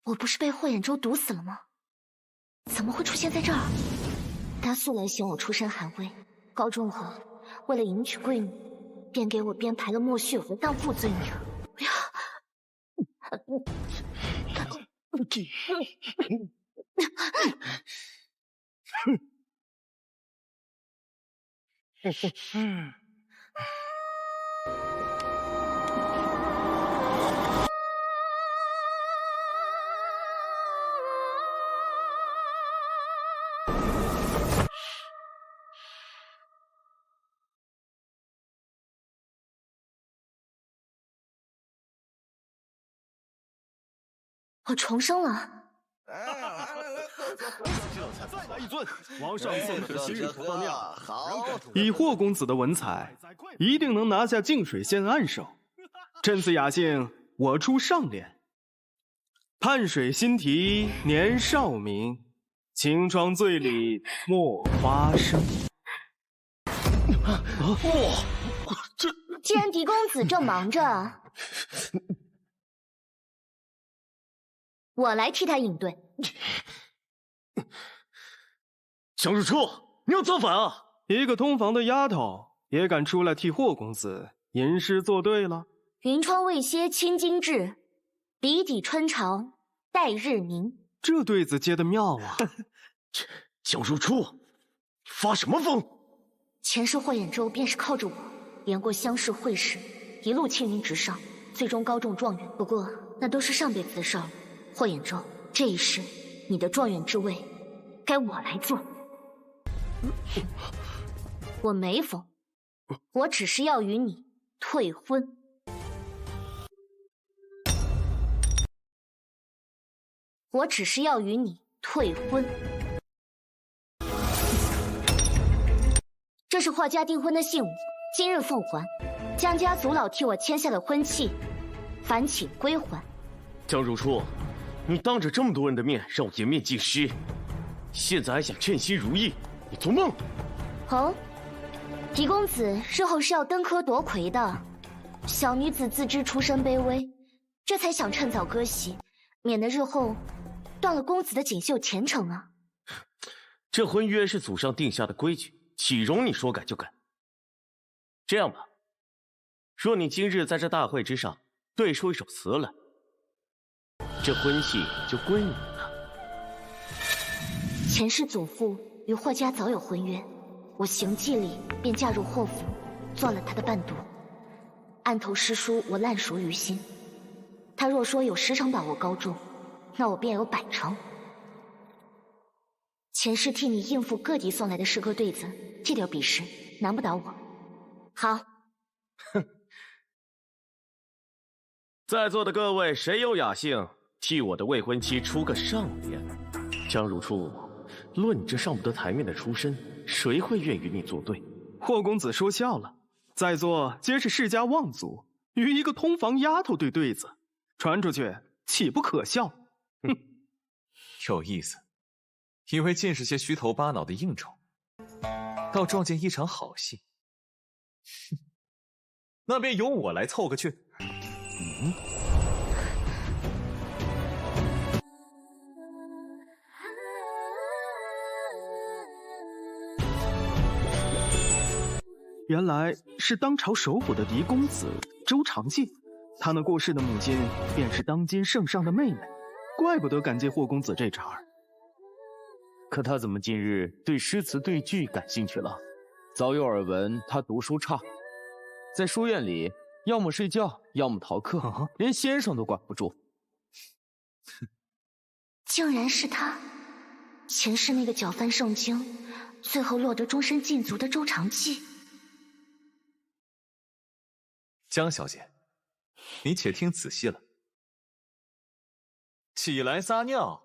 我不是被霍衍舟毒死了吗？怎么会出现在这儿？他素来嫌我出身寒微，高中后为了迎娶贵女，便给我编排了莫须有的荡妇罪名。不要！我重生了。再来一尊，皇上送的是新日方面。好，以霍公子的文采，一定能拿下净水县暗手。趁此雅兴，我出上联：泮水新题年少名，晴窗醉里落花生。既然狄公子正忙着，我来替他应对。江如初，你要造反啊！一个通房的丫头也敢出来替霍公子吟诗作对了？云窗未歇清惊至，笔抵春潮待日明。这对子接得妙啊！江如初，你发什么疯？前世霍衍舟便是靠着我连过乡试会试，一路青云直上，最终高中状元。不过那都是上辈子的事儿。霍衍舟，这一世你的状元之位该我来做。我没疯，我只是要与你退婚。我只是要与你退婚。这是霍家订婚的信物，今日奉还。江家族老替我签下了婚契，烦请归还。江如初，你当着这么多人的面让我颜面尽失，现在还想称心如意，你做梦！哦，狄公子日后是要登科夺魁的，小女子自知出身卑微，这才想趁早割席，免得日后断了公子的锦绣前程啊。这婚约是祖上定下的规矩，岂容你说改就改？这样吧，若你今日在这大会之上对出一首词来，这婚契就归你了。前世祖父与霍家早有婚约，我行迹里便嫁入霍府，做了他的伴读。案头诗书我烂熟于心，他若说有10成把握高中，那我便有100成。前世替你应付各地送来的诗歌对子，这点比试难不倒我。好，哼，在座的各位谁有雅兴替我的未婚妻出个上联？江如初，论你这上不得台面的出身，谁会愿与你作对？霍公子说笑了，在座皆是世家望族，与一个通房丫头对对子，传出去岂不可笑？哼，有意思，以为尽是些虚头巴脑的应酬，倒撞见一场好戏。哼，那便由我来凑个去。原来是当朝首辅的嫡公子周长进，他那过世的母亲便是当今圣上的妹妹，怪不得敢接霍公子这茬儿。可他怎么近日对诗词对句感兴趣了？早有耳闻他读书差，在书院里要么睡觉，要么逃课，连先生都管不住。竟然是他，前世那个搅翻圣经，最后落得终身禁足的周长进。江小姐，你且听仔细了。起来撒尿，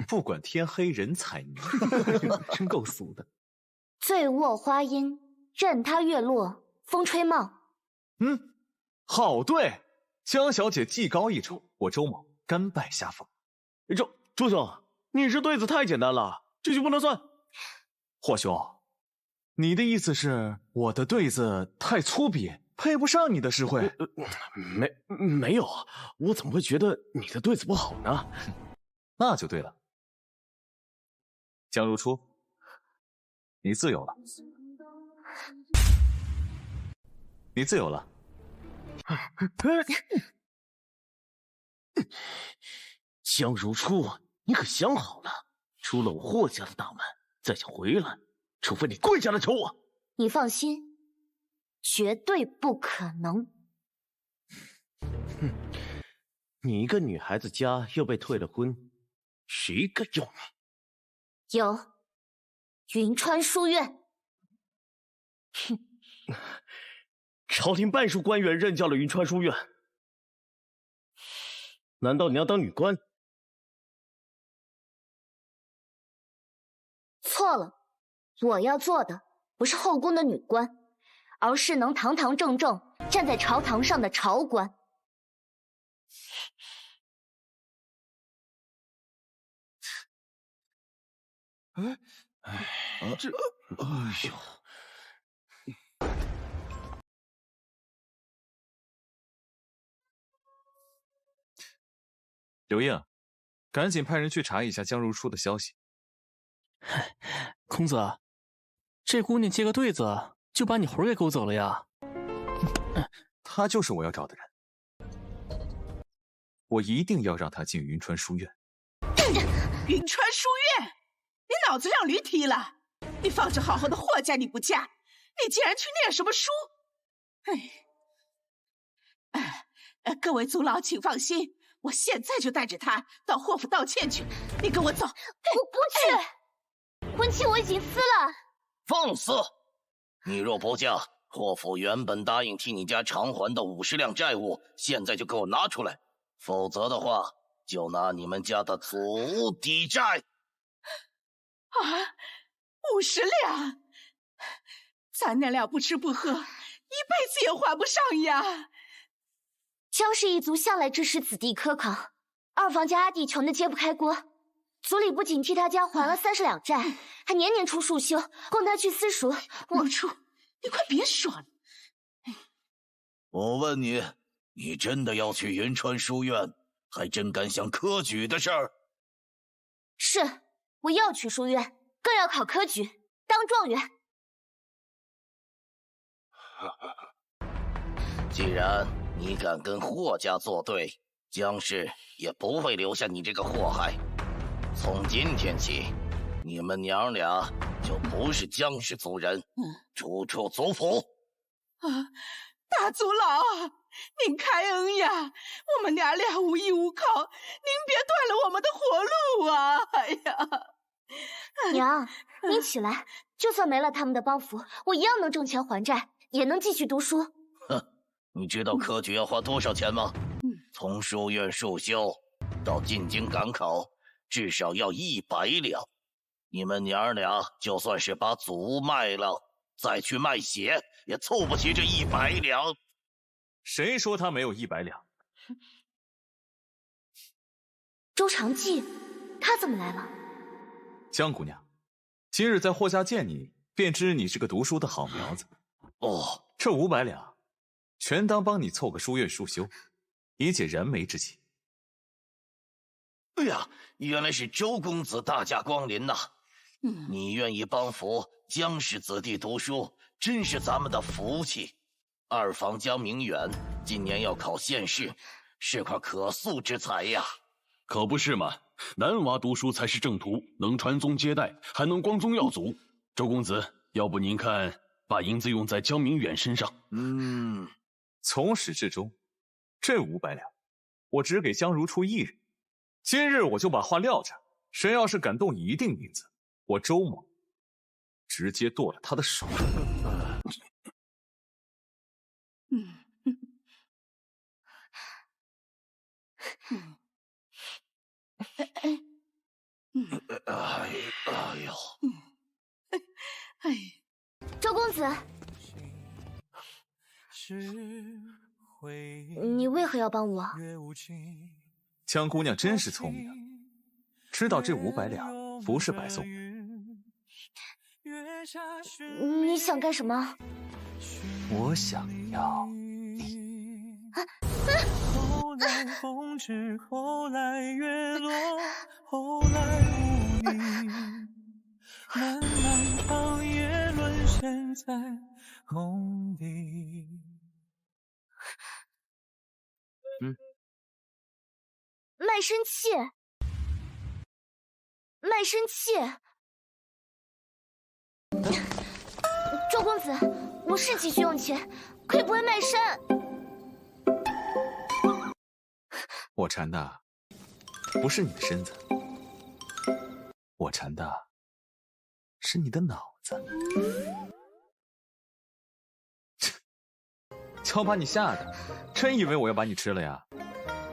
不管天黑人踩泥。真够俗的。醉卧花阴，任他月落风吹帽。好对，江小姐技高一筹，我周某甘拜下风。周兄，你这对子太简单了，这就不能算。霍兄，你的意思是我的对子太粗鄙，配不上你的诗会？没有，我怎么会觉得你的对子不好呢？那就对了。江如初，你自由了。你自由了。江如初，你可想好了，出了我霍家的大门，再想回来，除非你跪下来求我。你放心，绝对不可能。你一个女孩子家又被退了婚，谁敢用你？有，云川书院。哼，朝廷半数官员任教了云川书院，难道你要当女官？错了，我要做的不是后宫的女官，而是能堂堂正正站在朝堂上的朝官。刘应，赶紧派人去查一下江如初的消息。公子，这姑娘接个对子就把你魂给勾走了呀？她就是我要找的人，我一定要让她进云川书院。云川书院，你脑子让驴踢了？你放着好好的霍家你不嫁，你竟然去念什么书？各位族老请放心，我现在就带着他到霍府道歉去。你跟我走。不去，婚期我已经撕了。放肆！你若不嫁，霍府原本答应替你家偿还的50两债务，现在就给我拿出来，否则的话，就拿你们家的祖屋抵债。50两，咱娘俩不吃不喝，一辈子也还不上呀。江氏一族向来支持子弟科考，二房家阿弟穷得揭不开锅，族里不仅替他家还了30两债，还年年出束修供他去私塾。如初，你快别说了。我问你，你真的要去云川书院，还真敢想科举的事儿？是，我要去书院，更要考科举，当状元。既然你敢跟霍家作对，江氏也不会留下你这个祸害。从今天起，你们娘俩就不是江氏族人，逐出族谱。大族老，您开恩呀！我们娘俩无依无靠，您别断了我们的活路啊！哎呀，娘，你起来，就算没了他们的帮扶，我一样能挣钱还债，也能继续读书。哼，你知道科举要花多少钱吗？从书院束修到进京赶考，至少要100两。你们娘俩就算是把祖屋卖了，再去卖血，也凑不齐这100两。谁说他没有100两？周长记，他怎么来了？江姑娘，今日在霍家见你，便知你是个读书的好苗子。哦，这500两，全当帮你凑个书院束修，以解燃眉之急。哎呀，原来是周公子大驾光临呐！你愿意帮扶江氏子弟读书，真是咱们的福气。二房江明远今年要考县试，是块可塑之才呀。可不是嘛，男娃读书才是正途，能传宗接代，还能光宗耀祖。周公子，要不您看把银子用在江明远身上？从始至终，这500两，我只给江如初一人。今日我就把话撂这，谁要是敢动一锭银子，我周某直接剁了他的手。哎呦！周公子，你为何要帮我？江姑娘真是聪明，知道这500两不是白送。你想干什么？我想要后来无你，漫漫长夜沦陷在梦里。卖身契，卖身契。周公子，我是急需用钱，可以不会卖身。我馋的不是你的身子，我馋的是你的脑子。瞧把你吓的，真以为我要把你吃了呀？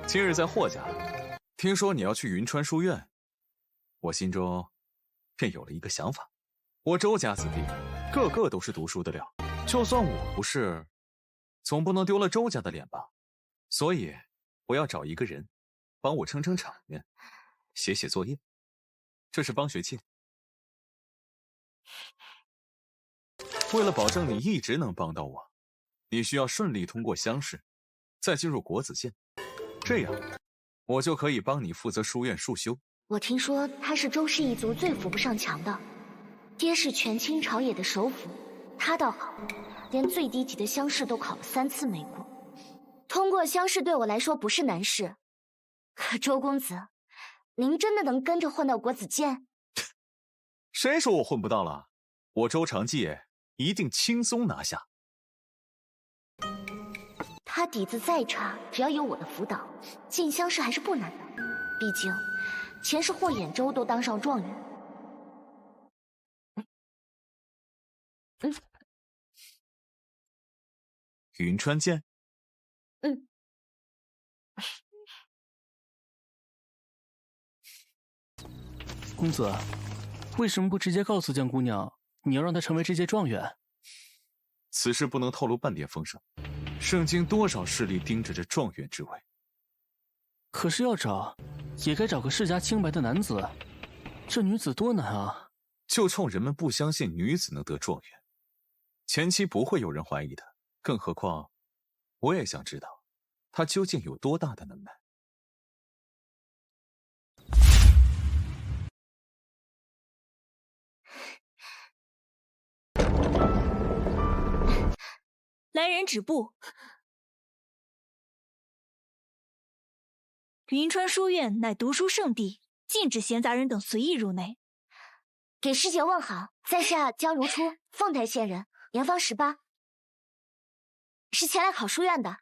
今日在霍家，听说你要去云川书院，我心中便有了一个想法。我周家子弟个个都是读书的料，就算我不是，总不能丢了周家的脸吧？所以我要找一个人帮我撑撑场面，写写作业，这是帮学期。为了保证你一直能帮到我，你需要顺利通过乡试，再进入国子监，这样我就可以帮你负责书院束修。我听说他是周氏一族最扶不上墙的，爹是权倾朝野的首辅，他倒好，连最低级的乡试都考了3次没过。通过乡试对我来说不是难事，可周公子，您真的能跟着混到国子监？谁说我混不到了？我周长介一定轻松拿下。他底子再差，只要有我的辅导，进乡试还是不难的。毕竟前世霍兖州都当上状元。云川见。公子，为什么不直接告诉江姑娘，你要让她成为这届状元？此事不能透露半点风声。圣经多少势力盯着这状元之位，可是要找，也该找个世家清白的男子。这女子多难啊！就冲人们不相信女子能得状元，前期不会有人怀疑的。更何况，我也想知道，她究竟有多大的能耐。来人止步！云川书院乃读书圣地，禁止闲杂人等随意入内。给师姐问好，在下江如初，凤台县人，年方18，是前来考书院的。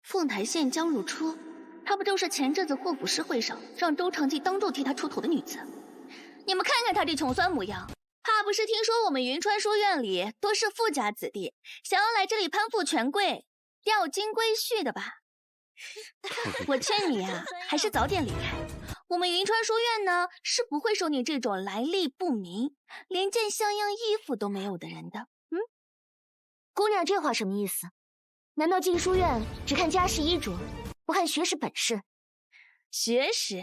凤台县江如初，她不就是前阵子霍府诗会上让周长记当众替她出头的女子？你们看看她这穷酸模样，怕不是听说我们云川书院里多是富家子弟，想要来这里攀附权贵、钓金龟婿的吧？我劝你啊，还是早点离开。我们云川书院呢，是不会收你这种来历不明、连件像样衣服都没有的人的。姑娘这话什么意思？难道进书院只看家世衣着，不看学识本事？学识？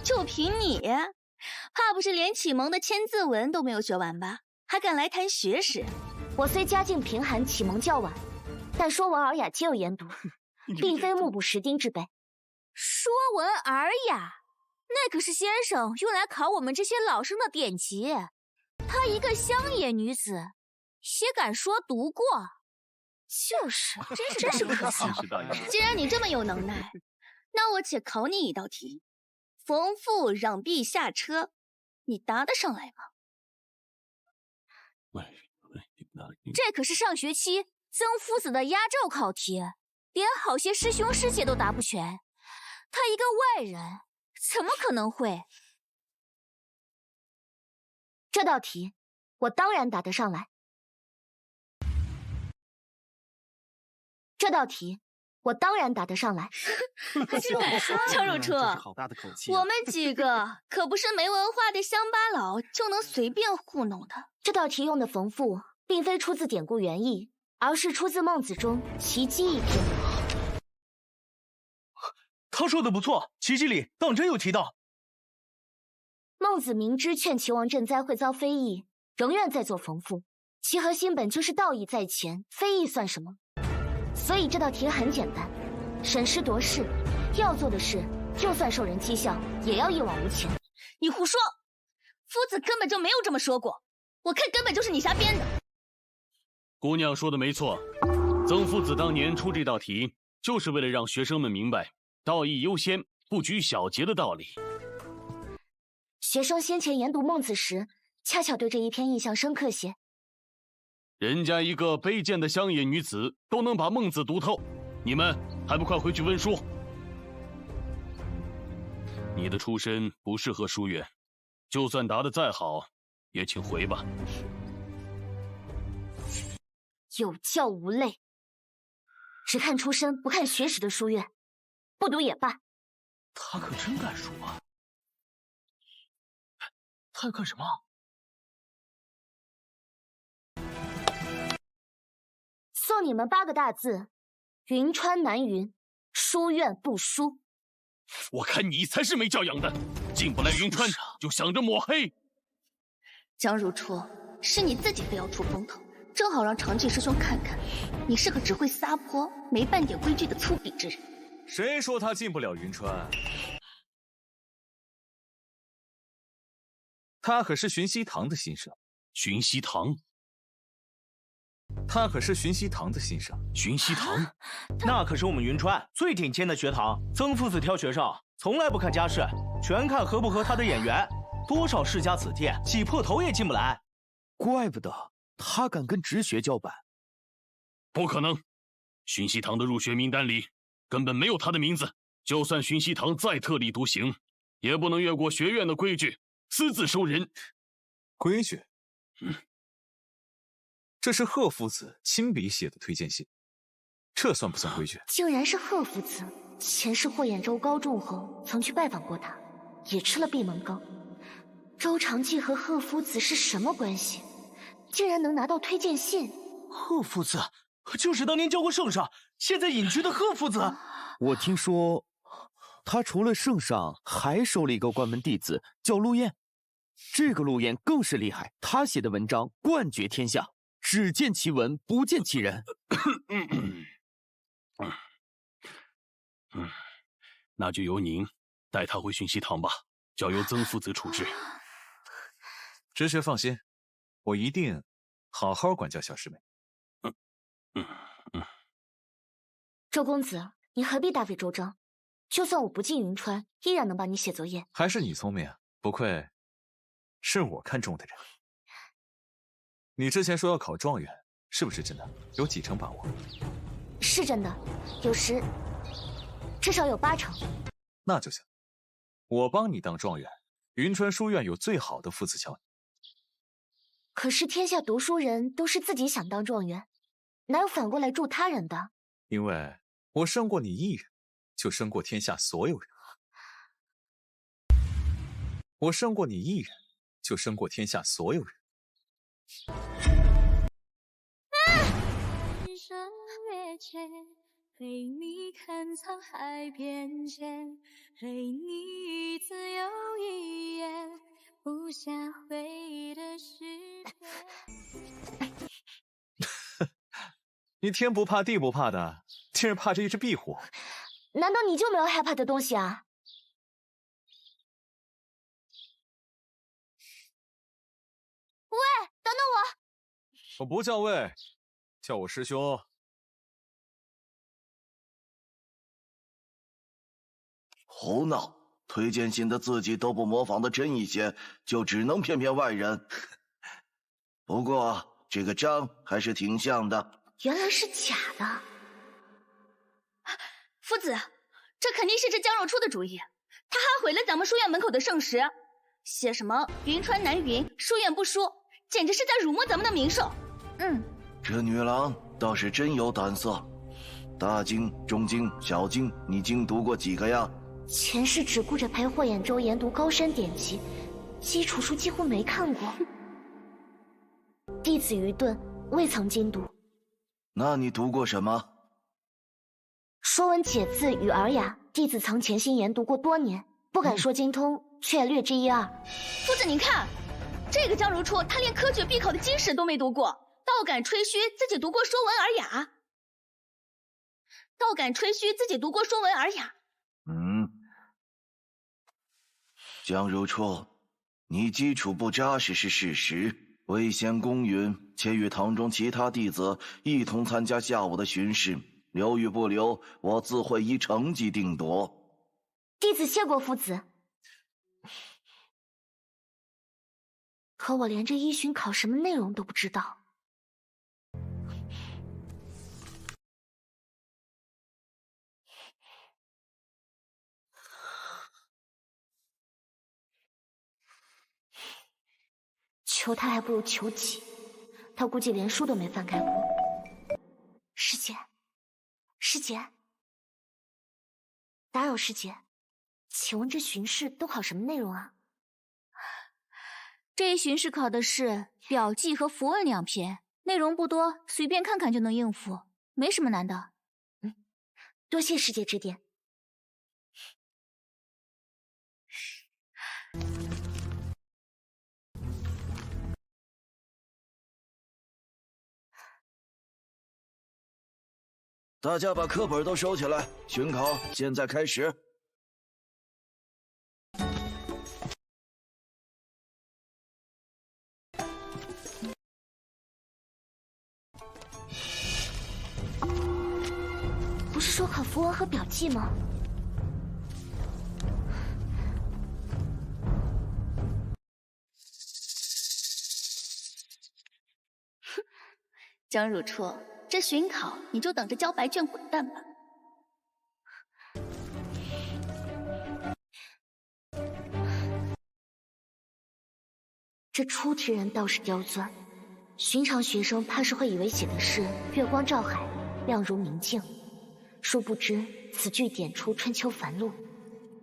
就凭你？怕不是连启蒙的千字文都没有学完吧？还敢来谈学识？我虽家境贫寒，启蒙较晚，但说文尔雅皆有研读，并非目不识丁之辈。说文尔雅，那可是先生用来考我们这些老生的典籍。她一个乡野女子，也敢说读过？就是，真是不可笑。既然你这么有能耐，那我且考你一道题：冯父让婢下车，你答得上来吗？这可是上学期曾夫子的压轴考题，连好些师兄师姐都答不全，他一个外人怎么可能会？这道题我当然答得上来。这道题我当然答得上来。江如初，我们几个可不是没文化的乡巴佬就能随便糊弄的。这道题用的冯父并非出自典故原意，而是出自孟子中奇迹一篇。他说的不错，奇迹里当真有提到。孟子明知劝齐王赈灾会遭非议，仍愿再做冯父，其核心本就是道义在前，非议算什么？所以这道题很简单，审时度势，要做的事就算受人讥笑，也要一往无前。你胡说，夫子根本就没有这么说过，我看根本就是你瞎编的。姑娘说的没错，曾夫子当年出这道题，就是为了让学生们明白道义优先、不拘小节的道理。学生先前研读孟子时，恰巧对这一篇印象深刻些。人家一个卑贱的乡野女子都能把孟子读透，你们还不快回去温书？你的出身不适合书院，就算答得再好，也请回吧。有教无类，只看出身不看学识的书院，不读也罢。他可真敢说啊！他要干什么？送你们8个大字：云川南云，书院不输。我看你才是没教养的，进不来云川就想着抹黑。江如初，是你自己非要出风头，正好让长继师兄看看，你是个只会撒泼、没半点规矩的粗鄙之人。谁说他进不了云川？他可是寻溪堂的新生。寻溪堂？他可是寻溪堂的新生。寻溪堂？那可是我们云川最顶尖的学堂。曾夫子挑学生，从来不看家世，全看合不合他的眼缘。多少世家子弟挤破头也进不来。怪不得他敢跟直学叫板。不可能，寻溪堂的入学名单里根本没有他的名字。就算寻溪堂再特立独行，也不能越过学院的规矩，私自收人。规矩？这是贺夫子亲笔写的推荐信，这算不算规矩？竟然是贺夫子！前世霍兖州高中后，曾去拜访过他，也吃了闭门羹。周长继和贺夫子是什么关系？竟然能拿到推荐信？贺夫子就是当年教过圣上，现在隐居的贺夫子。我听说，他除了圣上，还收了一个关门弟子，叫陆彦。这个陆彦更是厉害，他写的文章冠绝天下，只见其文，不见其人。那就由您带他回寻溪堂吧，交由曾夫子处置。直学放心，我一定好好管教小师妹。周公子，你何必大费周章？就算我不进云川，依然能帮你写作业。还是你聪明啊，不愧是我看中的人。你之前说要考状元，是不是真的？有几成把握？是真的，有时至少有8成。那就行，我帮你当状元。云川书院有最好的夫子教你。可是天下读书人都是自己想当状元，哪有反过来助他人的？因为我胜过你一人，就胜过天下所有人。我胜过你一人，就胜过天下所有人。日升月缺，陪你看沧海变迁，陪你自由一言，不下回的诗篇。你天不怕地不怕的，竟然怕这一只壁虎？难道你就没有害怕的东西啊？喂，等等我！我不叫喂，叫我师兄。胡闹！推荐信的自己都不模仿的真一些，就只能骗外人。不过这个章还是挺像的。原来是假的。夫子，这肯定是这江若初的主意，他还毁了咱们书院门口的圣石，写什么云川南云，书院不输，简直是在辱没咱们的名声。这女郎倒是真有胆色。大经、中经、小经，你精读过几个呀？前世只顾着陪霍兖州研读高山典籍，基础书几乎没看过。弟子愚钝，未曾精读。那你读过什么？《说文解字》与《尔雅》，弟子曾潜心研读过多年，不敢说精通，却也略知一二。夫子，您看，这个江如初，他连科举必考的经史都没读过，倒敢吹嘘自己读过《说文尔雅》。倒敢吹嘘自己读过《说文尔雅》。江如初，你基础不扎实是事实，未先公允，且与堂中其他弟子一同参加下午的巡视，留与不留，我自会依成绩定夺。弟子谢过夫子。可我连这一巡考什么内容都不知道。求他还不如求己，他估计连书都没翻开过。师姐，师姐，打扰师姐，请问这巡视都考什么内容啊？这一巡视考的是表记和符文2篇，内容不多，随便看看就能应付，没什么难的。多谢师姐指点。大家把课本都收起来，巡考现在开始。不是说考符文和表记吗？江如初，这巡考你就等着交白卷滚蛋吧。这初之人倒是刁钻，寻常学生怕是会以为写的是月光照海，亮如明镜，殊不知此句点出春秋繁露。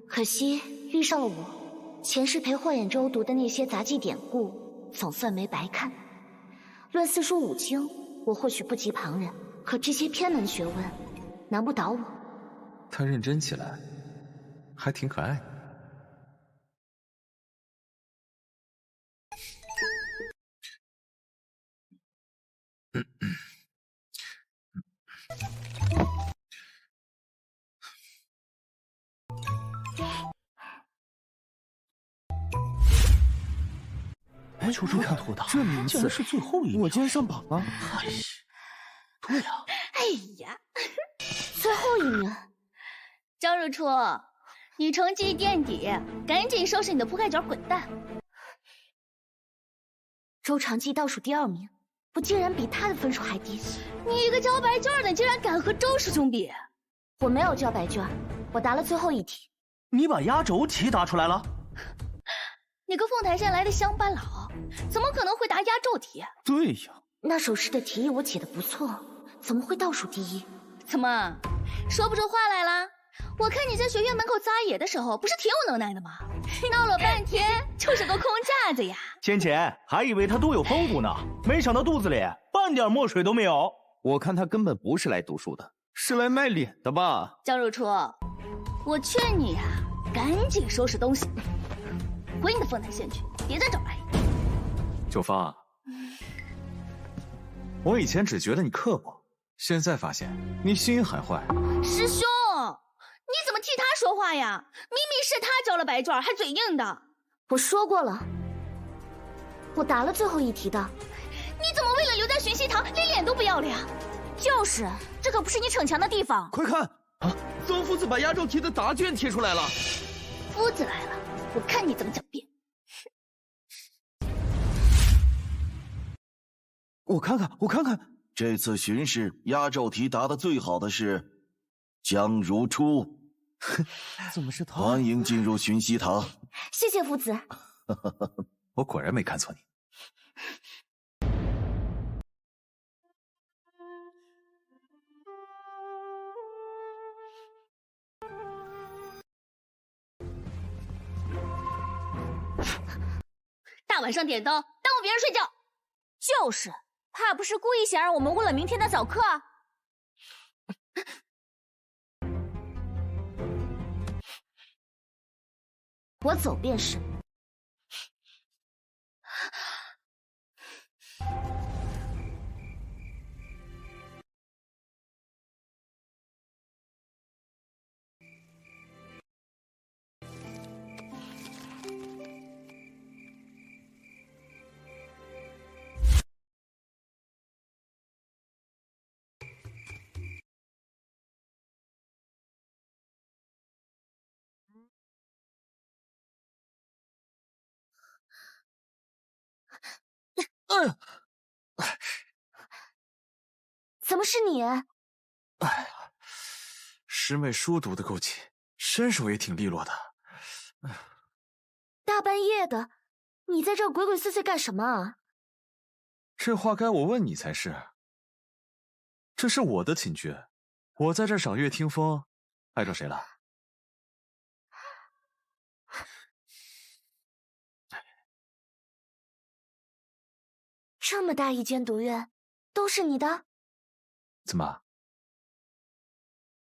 可惜遇上了我，前世陪霍衍舟读的那些杂记典故，总算没白看。论四书五经，我或许不及旁人，可这些偏门学问，难不倒我。他认真起来，还挺可爱的。求求看图的，这名次是最后一名，我竟然上榜了！哎呀，对啊，哎呀，最后一名。张如初，你成绩垫底，赶紧收拾你的铺盖卷滚蛋！周长记倒数第2名，我竟然比他的分数还低。你一个交白卷的，竟然敢和周师兄比？我没有交白卷，我答了最后一题。你把压轴题答出来了？你个凤台县来的乡巴佬，怎么可能会答压轴题？对呀，那首诗的题意我解得不错，怎么会倒数第1？怎么说不出话来了？我看你在学院门口撒野的时候，不是挺有能耐的吗？闹了半天就是个空架子呀！芊芊还以为他肚有风骨呢，没想到肚子里半点墨水都没有。我看他根本不是来读书的，是来卖脸的吧？江如初，我劝你呀，赶紧收拾东西，回你的凤台县去，别再找来。九芳，我以前只觉得你刻薄，现在发现你心还坏。师兄，你怎么替他说话呀？明明是他交了白卷，还嘴硬的。我说过了，我答了最后一题的。你怎么为了留在巡习堂，连脸都不要了呀？就是，这可不是你逞强的地方。快看啊！曾夫子把压轴题的答卷贴出来了。夫子来了，我看你怎么狡辩。我看看，我看看。这次巡视压轴题答得最好的是江如初。怎么是他？欢迎进入巡习堂。谢谢夫子。我果然没看错你。大晚上点灯，耽误别人睡觉。就是，怕不是故意想让我们误了明天的早课？我走便是。怎么是你？师妹书读得够紧，身手也挺利落的。大半夜的，你在这鬼鬼祟祟干什么啊？这话该我问你才是。这是我的寝居，我在这赏月听风，碍着谁了？这么大一间独院，都是你的？怎么？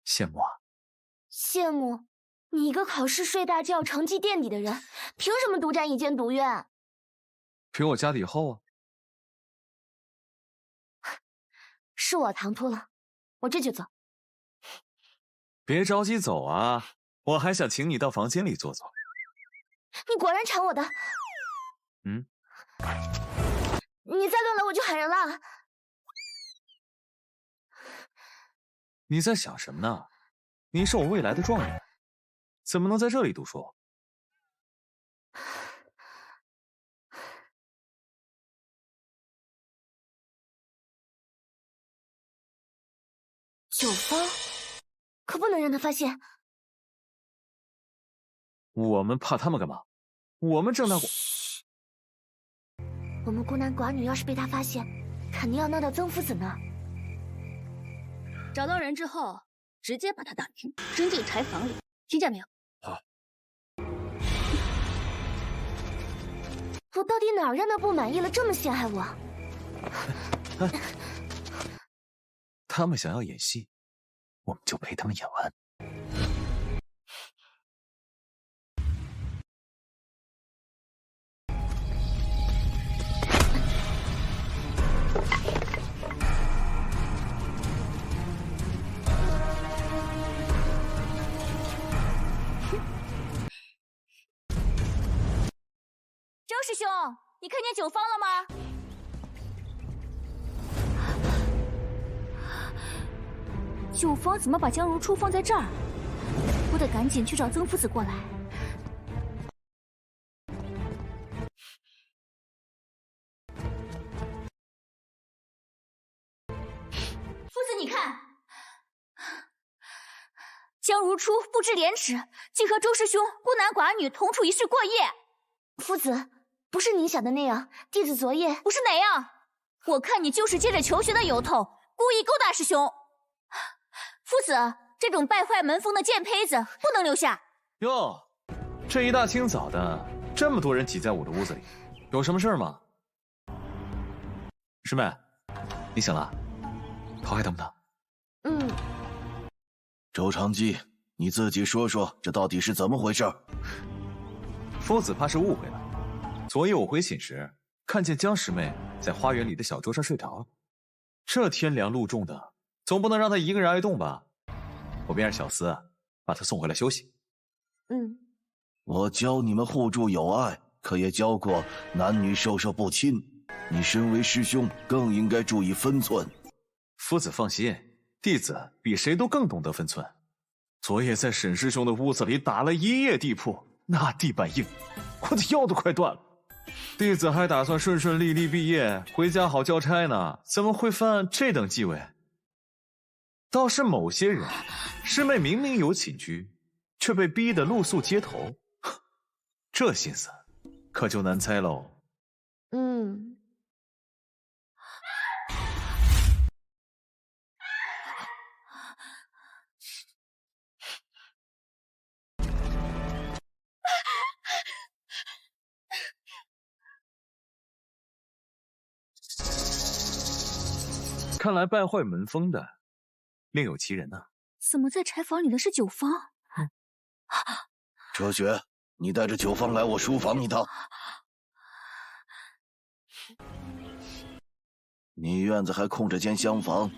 羡慕啊？羡慕？你一个考试睡大觉、成绩垫底的人，凭什么独占一间独院？凭我家底厚啊！是我唐突了，我这就走。别着急走啊，我还想请你到房间里坐坐。你果然馋我的。嗯。你再乱来我就喊人了。你在想什么呢？你是我未来的状元，怎么能在这里读书？酒坊，可不能让他发现。我们怕他们干嘛？我们正大光。我们孤男寡女要是被他发现，肯定要闹到曾夫子那儿。找到人之后，直接把他打晕，扔进柴房里，听见没有？好。我到底哪儿让他不满意了，这么陷害我？他们想要演戏，我们就陪他们演完。周师兄，你看见酒坊了吗？酒坊怎么把江如初放在这儿？我得赶紧去找曾夫子过来。夫子，你看，江如初不知廉耻，竟和周师兄孤男寡女同处一室过夜。夫子，不是你想的那样，弟子昨夜不是哪样？我看你就是借着求学的由头，故意勾搭师兄。夫子，这种败坏门风的贱胚子不能留下。哟，这一大清早的，这么多人挤在我的屋子里，有什么事吗？师妹，你醒了？头还疼不疼？嗯。周长基，你自己说说，这到底是怎么回事？夫子怕是误会了。昨夜我回寝时，看见江师妹在花园里的小桌上睡着了。这天凉路重的，总不能让她一个人挨冻吧？我便让小厮把她送回来休息。嗯。我教你们互助友爱，可也教过男女授受不亲。你身为师兄，更应该注意分寸。夫子放心，弟子比谁都更懂得分寸。昨夜在沈师兄的屋子里打了一夜地铺，那地板硬，我的腰都快断了。弟子还打算顺顺利利毕业，回家好交差呢，怎么会犯这等忌讳？倒是某些人，师妹明明有寝居，却被逼得露宿街头，这心思可就难猜喽。嗯。看来败坏门风的另有其人呢。怎么在柴房里的是酒坊？哲学，你带着酒坊来我书房一趟。你院子还空着间厢房，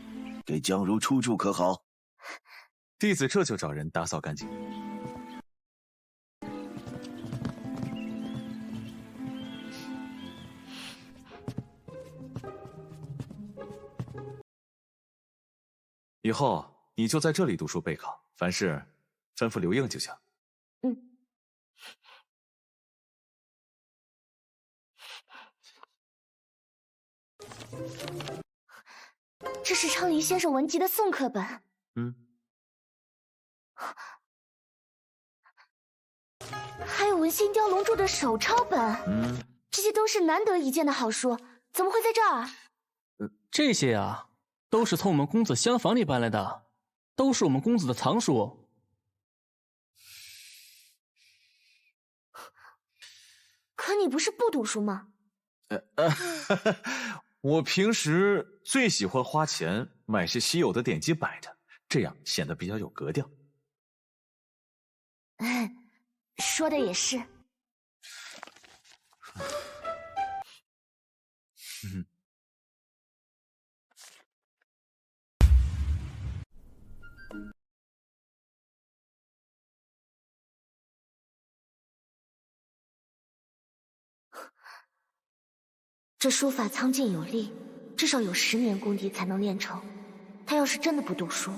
给江如初住可好？弟子这就找人打扫干净。以后你就在这里读书备考，凡事吩咐留应就行。嗯。这是昌黎先生文集的宋刻本。还有文心雕龙柱的手抄本。这些都是难得一见的好书，怎么会在这儿？这些啊，都是从我们公子厢房里搬来的，都是我们公子的藏书。可你不是不读书吗？我平时最喜欢花钱买些稀有的典籍摆着，这样显得比较有格调。说的也是。这书法苍劲有力，至少有10年功底才能练成。他要是真的不读书，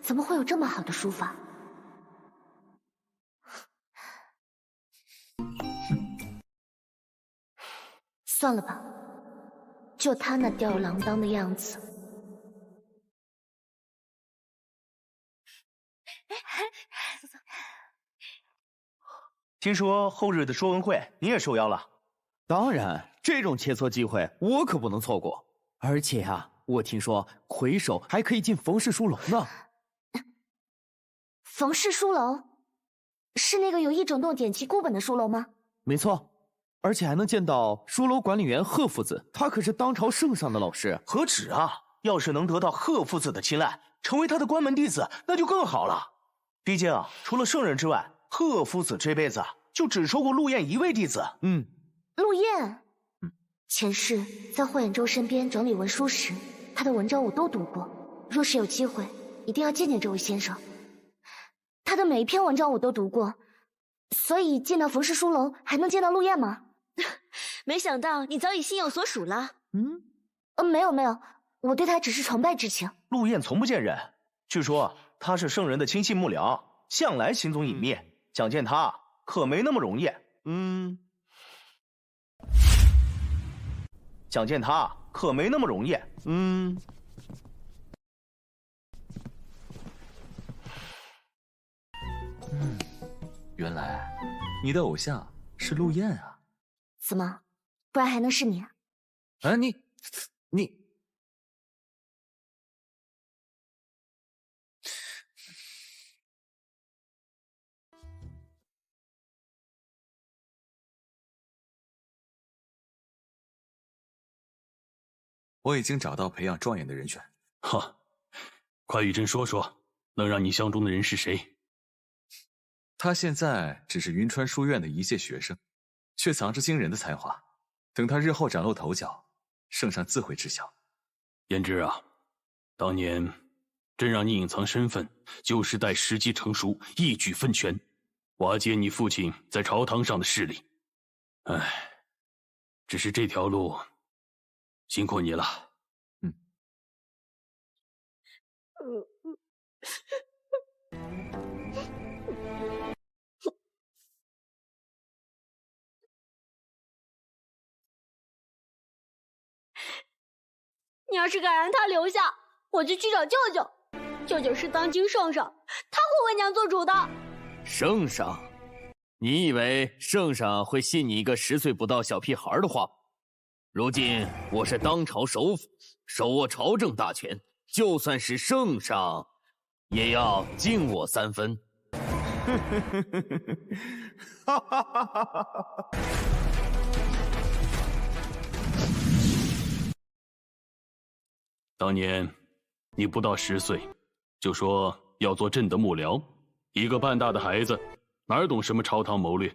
怎么会有这么好的书法？算了吧，就他那吊儿郎当的样子。听说后日的说文会你也受邀了？当然，这种切磋机会我可不能错过。而且啊，我听说魁首还可以进冯氏书楼呢。冯氏书楼是那个有一整栋典籍孤本的书楼吗？没错，而且还能见到书楼管理员贺父子，他可是当朝圣上的老师。何止啊！要是能得到贺父子的青睐，成为他的关门弟子，那就更好了。毕竟啊，除了圣人之外，贺夫子这辈子就只收过陆燕一位弟子。陆燕，前世在霍衍舟身边整理文书时，他的文章我都读过。若是有机会，一定要见见这位先生。他的每一篇文章我都读过，所以进到冯氏书楼还能见到陆燕吗？没想到你早已心有所属了。没有，我对他只是崇拜之情。陆燕从不见人，据说他是圣人的亲信幕僚，向来行踪隐秘，想见他可没那么容易。想见他可没那么容易。原来你的偶像是陆燕啊？怎么，不然还能是你啊？你，我已经找到培养状元的人选。哈，快与朕说说，能让你相中的人是谁？他现在只是云川书院的一届学生，却藏着惊人的才华。等他日后崭露头角，圣上自会知晓。胭脂啊，当年朕让你隐藏身份，就是待时机成熟，一举分权，瓦解你父亲在朝堂上的势力。只是这条路辛苦你了。你要是敢让他留下，我就去找舅舅。舅舅是当今圣上，他会为娘做主的。圣上？你以为圣上会信你一个10岁不到小屁孩的话吗？如今我是当朝首辅，手握朝政大权，就算是圣上，也要敬我3分。当年你不到10岁，就说要做朕的幕僚，一个半大的孩子，哪懂什么朝堂谋略？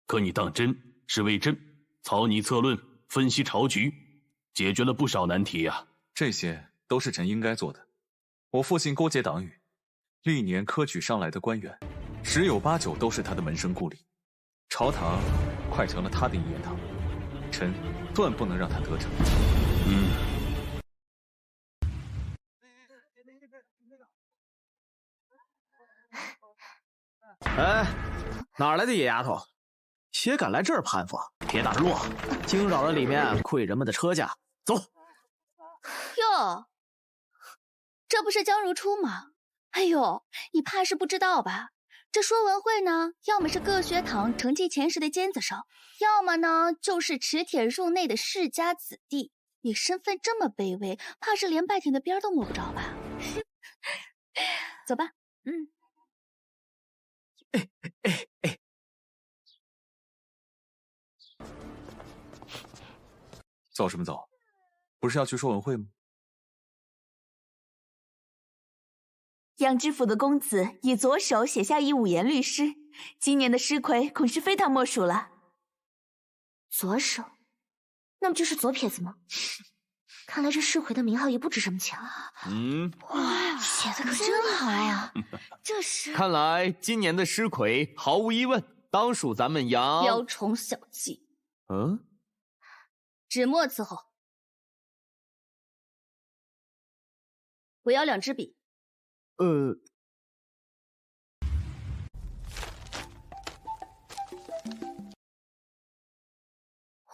可你当真是为朕草拟策论，分析朝局，解决了不少难题啊！这些都是朕应该做的。我父亲勾结党羽，历年科举上来的官员，10有8九都是他的门生故吏。朝堂快成了他的一言堂，臣断不能让他得逞。哪来的野丫头，也敢来这儿攀附？别打着路，惊扰了里面贵人们的车驾，走。哟，这不是江如初吗？哎呦，你怕是不知道吧？这说文会呢，要么是各学堂成绩前10的尖子生，要么呢就是持铁入内的世家子弟。你身份这么卑微，怕是连拜亭的边都摸不着吧？走吧，走什么走？不是要去说文会吗？杨知府的公子以左手写下一五言律诗，今年的诗魁恐是非他莫属了。左手，那不就是左撇子吗？看来这诗魁的名号也不值什么钱啊。哇，写的可真好呀！这诗看来今年的诗魁毫无疑问当属咱们杨雕虫小技。纸墨伺候。我要2支笔。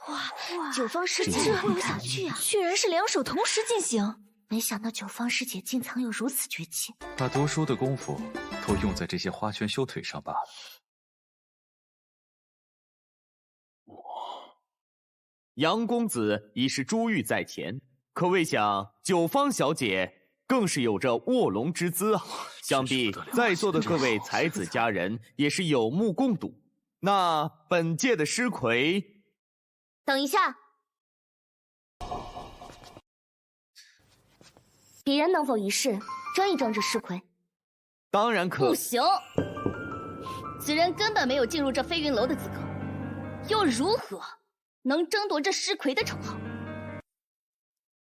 哇，九芳师姐会有小剧啊！居然是2手同时进行，没想到九芳师姐竟藏有如此绝技，把读书的功夫都用在这些花拳绣腿上罢了。杨公子已是珠玉在前，可未想九芳小姐更是有着卧龙之姿啊！想必在座的各位才子佳人也是有目共睹。那本届的诗魁，等一下，鄙人能否一试争一争这诗魁？当然可。不行，此人根本没有进入这飞云楼的资格，又如何能争夺这诗魁的称号？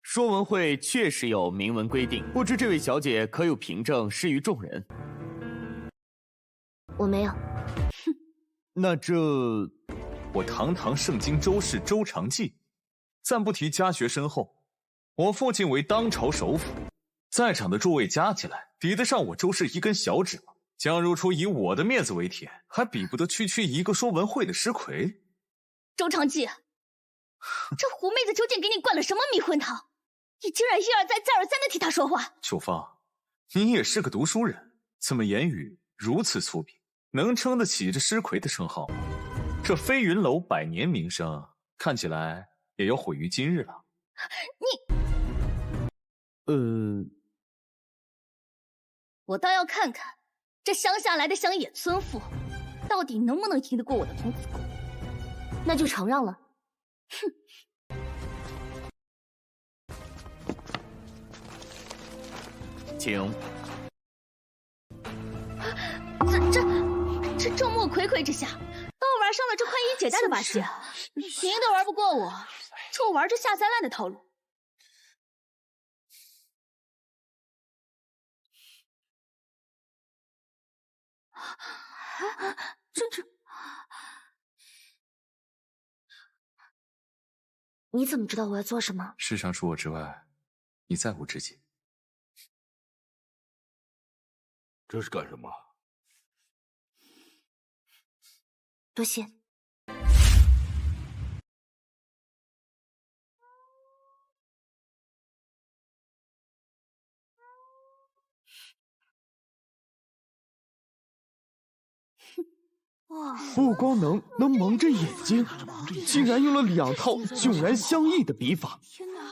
说文会确实有明文规定，不知这位小姐可有凭证示于众人？我没有。哼，那这我堂堂盛京周氏周长记，暂不提家学深厚，我父亲为当朝首辅，在场的诸位加起来，抵得上我周氏一根小指吗？江如初以我的面子为铁，还比不得区一个说文会的诗魁。周长记，这狐妹子究竟给你灌了什么迷魂汤？你竟然一而再、再而三的替她说话！九芳，你也是个读书人，怎么言语如此粗鄙？能撑得起这诗魁的称号吗？这飞云楼100年名声，看起来也要毁于今日了。我倒要看看这乡下来的乡野村妇，到底能不能赢得过我的童子功。那就承让了。哼。请。这众目睽睽之下，都玩上了这宽衣解带的把戏，赢都玩不过我，就玩这下三滥的套路。你怎么知道我要做什么？世上除我之外，你再无知己。这是干什么？多谢。不光能蒙着眼睛，竟然用了2套迥然相异的笔法，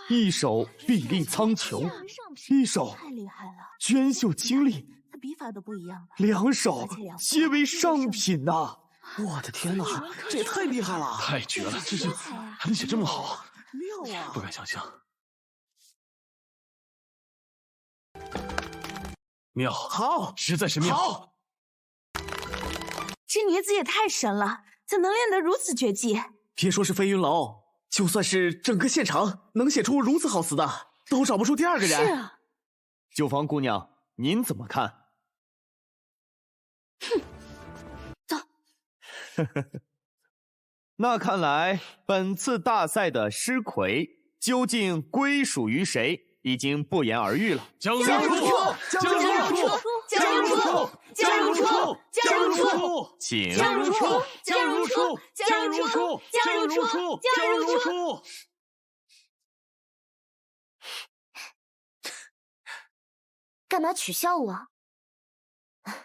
一手笔力苍穹，一手娟秀清丽，笔法都不一样，2手皆为上品呐！我的天哪，这也太厉害了！太绝了，这还能写这么好，妙啊！不敢想象。妙，好，实在是妙。好，这女子也太神了，怎能练得如此绝技？别说是飞云楼，就算是整个县城，能写出如此好词的，都找不出第2个人。是啊，九芳姑娘，您怎么看？哼，走。那看来本次大赛的诗魁究竟归属于谁，已经不言而喻了。江如初，江如初，江如初，江如初，江如初，请。江如初，江如初，江如初，江如初，江如初。干嘛取笑我？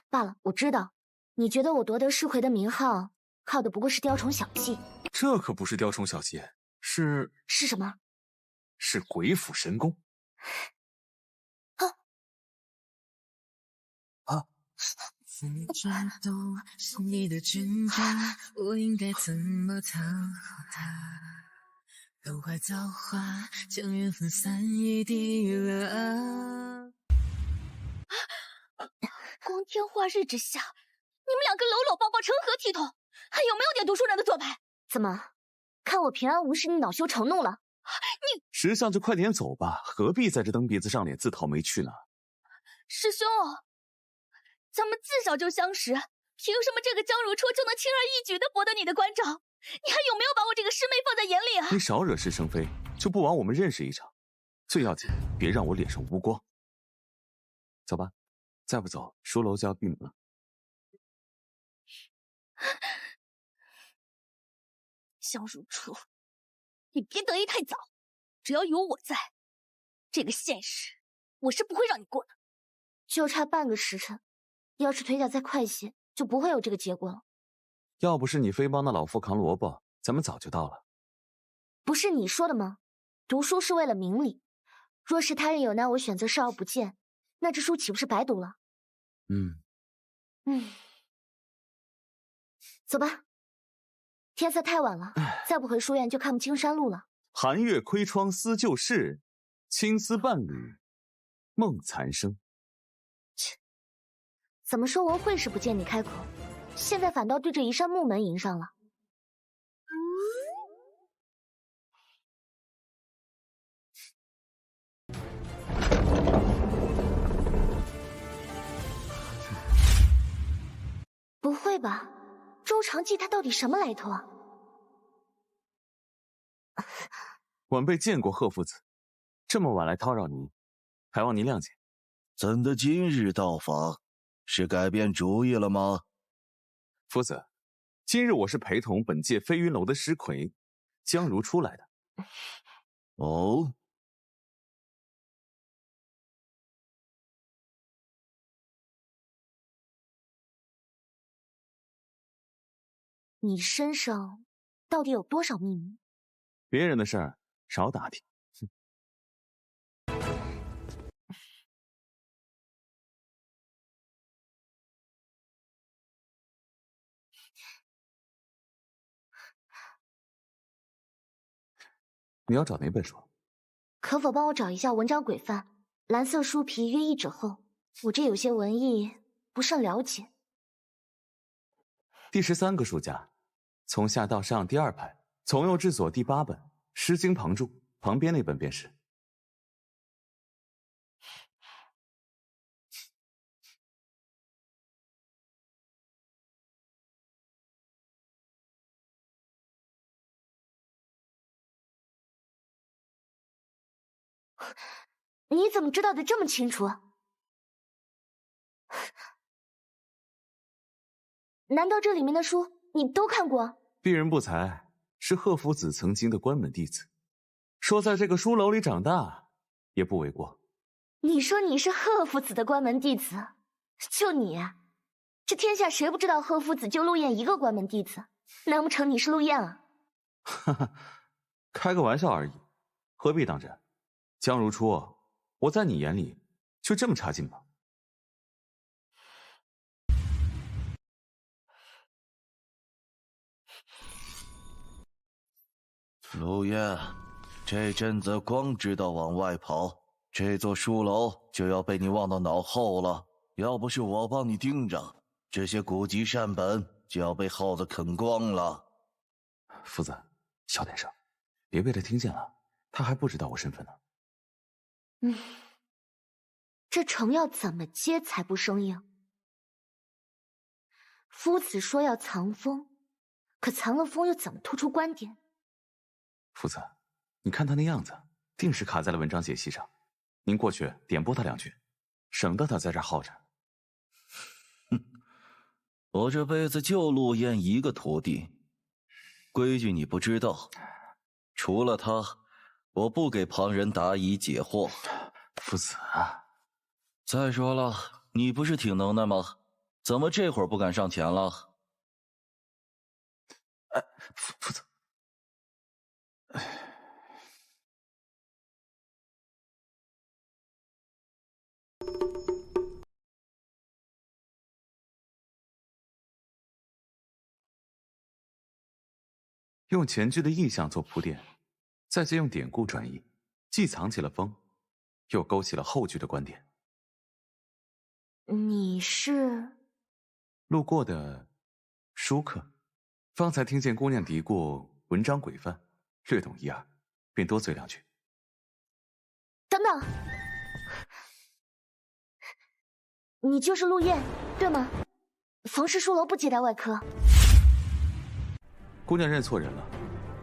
罢了，我知道，你觉得我夺得诗魁的名号，靠的不过是雕虫小技。这可不是雕虫小技，是什么？是鬼斧神工。不知道心里的挣扎，我应该怎么讨好他？都坏造化，将缘分散一地了。光天化日之下，你们两个搂搂抱抱，成何体统？还有没有点读书人的做派？怎么，看我平安无事，你恼羞成怒了？你识相就快点走吧，何必在这蹬鼻子上脸自讨没趣呢？师兄，咱们自小就相识，凭什么这个江如初就能轻而易举地博得你的关照？你还有没有把我这个师妹放在眼里啊？你少惹是生非，就不枉我们认识一场。最要紧，别让我脸上无光。走吧，再不走，书楼就要闭门了。江如初，你别得意太早，只要有我在，这个现实我是不会让你过的。就差半个时辰，要是腿脚再快些，就不会有这个结果了。要不是你非帮那老夫扛萝卜，咱们早就到了。不是你说的吗？读书是为了名利，若是他人有难，我选择视而不见，那这书岂不是白读了？走吧，天色太晚了，再不回书院就看不清山路了。寒月窥窗思旧事，青丝伴侣梦残生。怎么说文会时不见你开口，现在反倒对着一扇木门迎上了。不会吧，周长记他到底什么来头啊？晚辈见过贺夫子，这么晚来叨扰您，还望您谅解。怎的今日到访？是改变主意了吗？夫子，今日我是陪同本届飞云楼的诗魁江如初来的。哦，你身上到底有多少秘密？别人的事儿少打听。你要找哪本书？可否帮我找一下文章规范？蓝色书皮约1纸厚，我这有些文艺不甚了解。第13个书架，从下到上第2排，从右至左第8本《诗经》旁注，旁边那本便是。你怎么知道的这么清楚？难道这里面的书你都看过？鄙人不才，是贺夫子曾经的关门弟子，说在这个书楼里长大也不为过。你说你是贺夫子的关门弟子，就你，这天下谁不知道贺夫子就陆燕一个关门弟子？难不成你是陆燕啊？哈哈，开个玩笑而已，何必当真？江如初，我在你眼里就这么差劲吗？陆燕，这阵子光知道往外跑，这座书楼就要被你忘到脑后了。要不是我帮你盯着，这些古籍善本就要被耗子啃光了。夫子，小点声，别被他听见了，他还不知道我身份呢。这城要怎么接才不生硬？夫子说要藏风，可藏了风又怎么突出观点？夫子，你看他那样子，定是卡在了文章解析上。您过去点拨他2句，省得他在这儿耗着。我这辈子就陆燕一个徒弟，规矩你不知道，除了他，我不给旁人答疑解惑。夫子啊，再说了，你不是挺能耐吗？怎么这会儿不敢上前了？夫子，用前句的意象做铺垫，再借用典故转译，既藏起了风，又勾起了后句的观点。你是路过的书客，方才听见姑娘嘀咕文章规范，略懂一二，便多嘴两句。等等，你就是陆燕，对吗？冯氏书楼不接待外客。姑娘认错人了，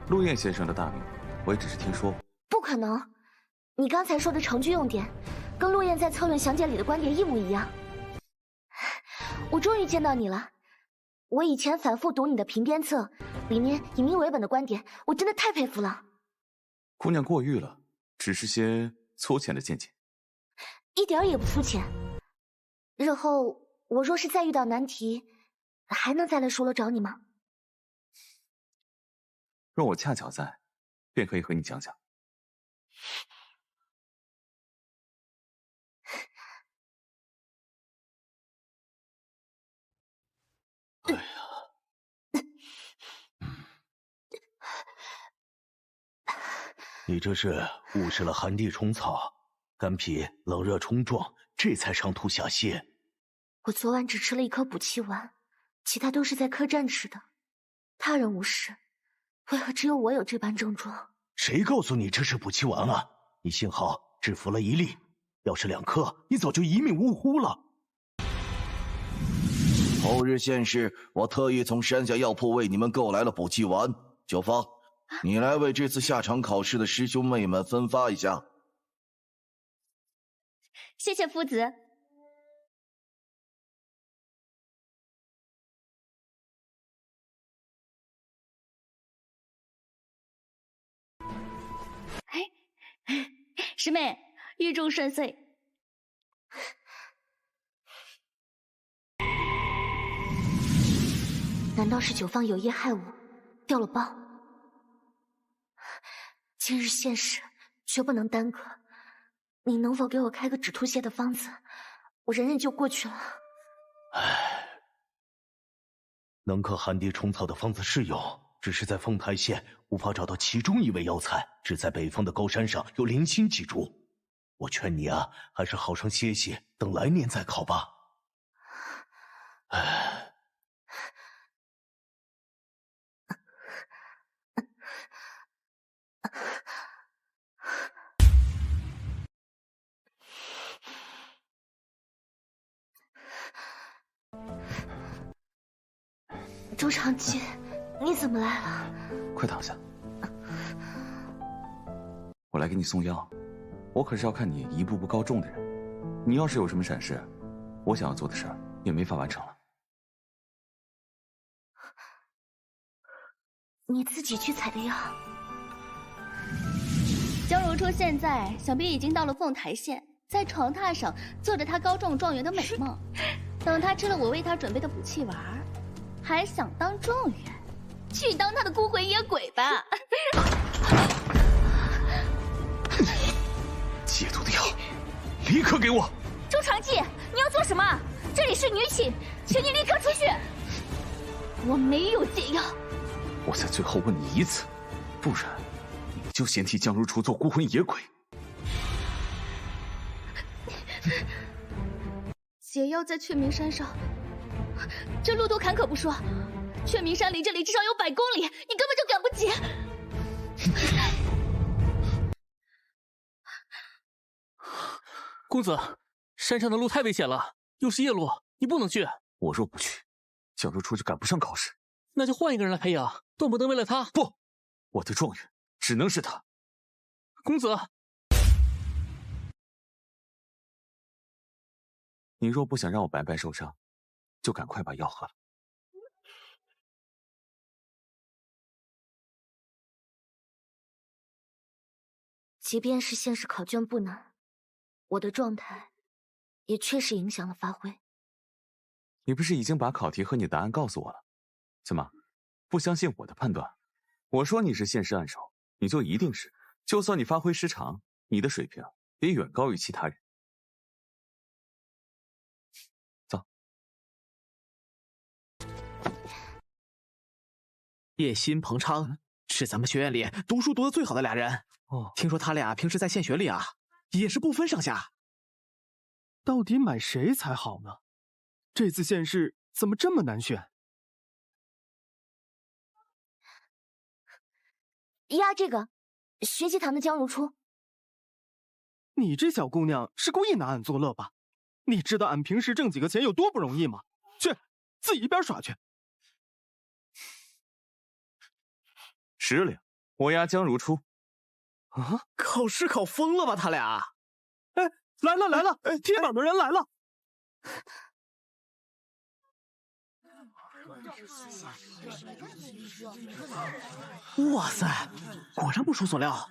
陆燕先生的大名，我也只是听说。不可能，你刚才说的成句用典，跟陆燕在策论详解里的观点一模一样。我终于见到你了。我以前反复读你的评编册，里面以民为本的观点，我真的太佩服了。姑娘过誉了，只是些粗浅的见解。一点也不粗浅。日后我若是再遇到难题，还能再来书楼找你吗？若我恰巧在，便可以和你讲讲。哎呀，你这是误食了寒地虫草，肝脾冷热冲撞，这才上吐下泻。我昨晚只吃了一颗补气丸，其他都是在客栈吃的。他人无事，为何只有我有这般症状？谁告诉你这是补气丸啊？你幸好只服了1粒，要是2颗，你早就一命呜呼了。后日县市，我特意从山下药铺为你们购来了补气丸。九芳，你来为这次下场考试的师兄妹们分发一下。谢谢夫子。师妹，预祝顺遂。难道是九芳有意害我，掉了包？今日县试绝不能耽搁，你能否给我开个止吐泻的方子？我忍忍就过去了。能克寒地虫草的方子是有，只是在凤台县无法找到其中一味药材，只在北方的高山上有零星几株。我劝你啊，还是好生歇歇，等来年再考吧。周长记，你怎么来了？快躺下，我来给你送药。我可是要看你一步步高中的人，你要是有什么闪失，我想要做的事儿也没法完成了。你自己去采的药。江如初现在想必已经到了凤台县，在床榻上做着她高中状元的美梦。等她吃了我为她准备的补气丸，还想当状元，去当她的孤魂野鬼吧！解毒的药，立刻给我！周长记，你要做什么？这里是女寝，请你立刻出去！我没有解药。我再最后问你一次，不然你就先替江如初做孤魂野鬼。解药在雀鸣山上，这路途坎坷不说，雀鸣山离这里至少有100公里，你根本就赶不及。公子，山上的路太危险了，又是夜路，你不能去。我若不去，江如初就赶不上考试。那就换一个人来培养，断不能为了他。不，我的状元只能是他。公子，你若不想让我白白受伤，就赶快把药喝了。即便是县试考卷不难，我的状态也确实影响了发挥。你不是已经把考题和你答案告诉我了？怎么，不相信我的判断？我说你是现世暗手，你就一定是。就算你发挥失常，你的水平也远高于其他人。走。叶欣、彭昌是咱们学院里读书读得最好的俩人。哦，听说他俩平时在现学里啊，也是不分上下。到底买谁才好呢？这次县试怎么这么难选？压这个，学习堂的江如初。你这小姑娘是故意拿俺作乐吧？你知道俺平时挣几个钱有多不容易吗？去，自己一边耍去。10两，我押江如初。啊！考试考疯了吧他俩？哎，来了来了！贴榜的人来了。哇塞，果然不出所料，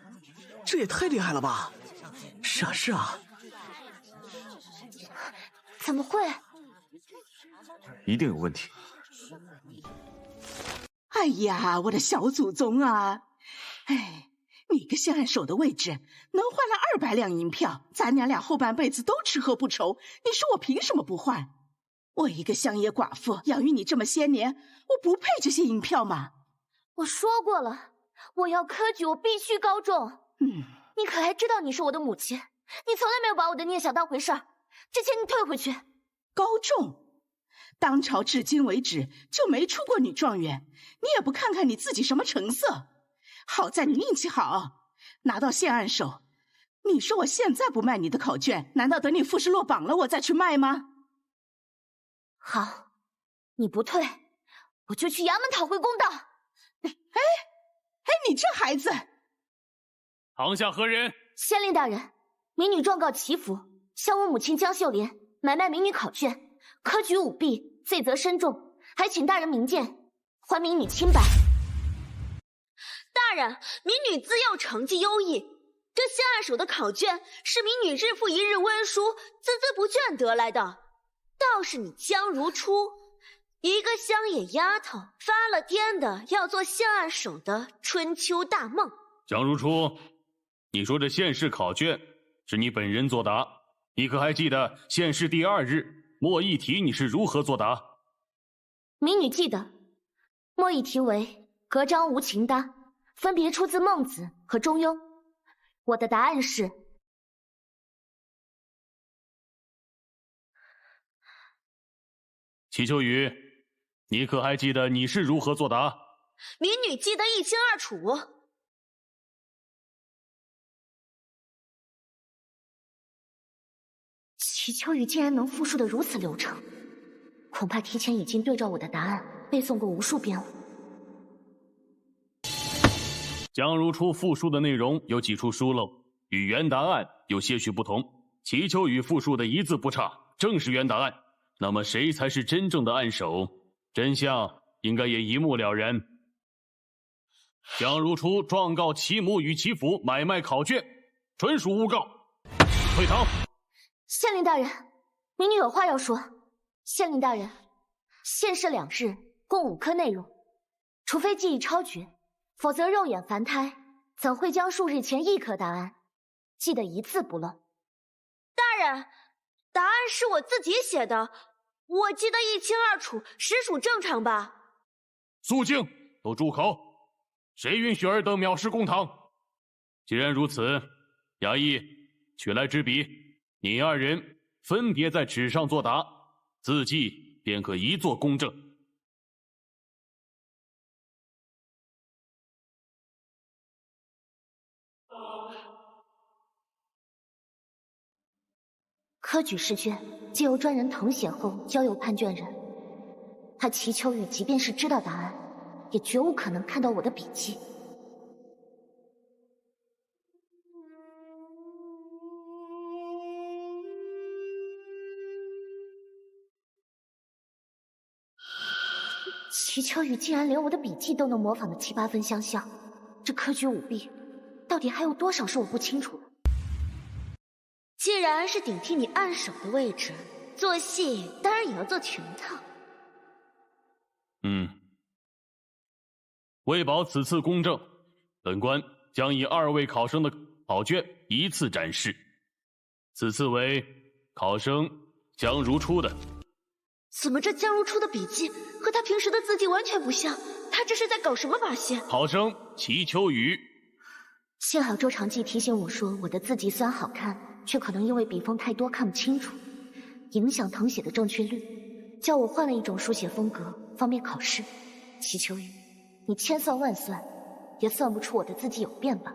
这也太厉害了吧！是啊是啊。怎么会？一定有问题。哎呀，我的小祖宗啊！哎，你个县按手的位置能换来200两银票，咱娘俩后半辈子都吃喝不愁，你说我凭什么不换？我一个乡野寡妇，养育你这么些年，我不配这些银票吗？我说过了，我要科举，我必须高中。你可还知道你是我的母亲？你从来没有把我的念想当回事儿，这钱你退回去。高中？当朝至今为止就没出过女状元，你也不看看你自己什么成色？好在你运气好，拿到县按手。你说我现在不卖你的考卷，难道等你复试落榜了我再去卖吗？好，你不退，我就去衙门讨回公道。你这孩子！堂下何人？县令大人，民女状告齐府，向我母亲江秀莲买卖民女考卷，科举舞弊，罪责深重，还请大人明鉴，还民女清白。大人，民女自幼成绩优异，这县按手的考卷是民女日复一日温书、孜孜不倦得来的。倒是你江如初，一个乡野丫头，发了癫的要做县按手的春秋大梦。江如初，你说这县试考卷是你本人作答，你可还记得县试第2日末一题你是如何作答？民女记得，末一题为隔章无情搭，分别出自孟子和中庸。我的答案是齐秋雨，你可还记得你是如何作答？民女记得一清二楚。齐秋雨竟然能复述得如此流畅，恐怕提前已经对照我的答案背诵过无数遍了。江如初复述的内容有几处疏漏，与原答案有些许不同。齐秋雨复述的一字不差，正是原答案。那么谁才是真正的按手？真相应该也一目了然。江如初状告齐母与齐府买卖考卷，纯属诬告，退堂。县令大人，民女有话要说。县令大人，县试2日，共5科内容，除非记忆超绝，否则肉眼凡胎怎会将数日前1科答案记得一字不漏？大人，答案是我自己写的，我记得一清二楚，实属正常吧？肃静，都住口！谁允许尔等藐视公堂？既然如此，衙役取来纸笔，你2人分别在纸上作答，字迹便可一作公证。科举试卷皆由专人誊写后交由判卷人，他齐秋雨即便是知道答案，也绝无可能看到我的笔记。齐秋雨竟然连我的笔记都能模仿的7、8分相像，这科举舞弊到底还有多少是我不清楚的？既然是顶替你暗手的位置，做戏当然也要做全套。为保此次公正，本官将以2位考生的考卷依次展示。此次为考生江如初的。怎么这江如初的笔记和他平时的字迹完全不像？他这是在搞什么把戏？考生齐秋雨。幸好周长记提醒我说，我的字迹虽然好看，却可能因为笔锋太多看不清楚，影响誊写的正确率，叫我换了一种书写风格，方便考试。齐秋雨，你千算万算，也算不出我的字迹有变吧？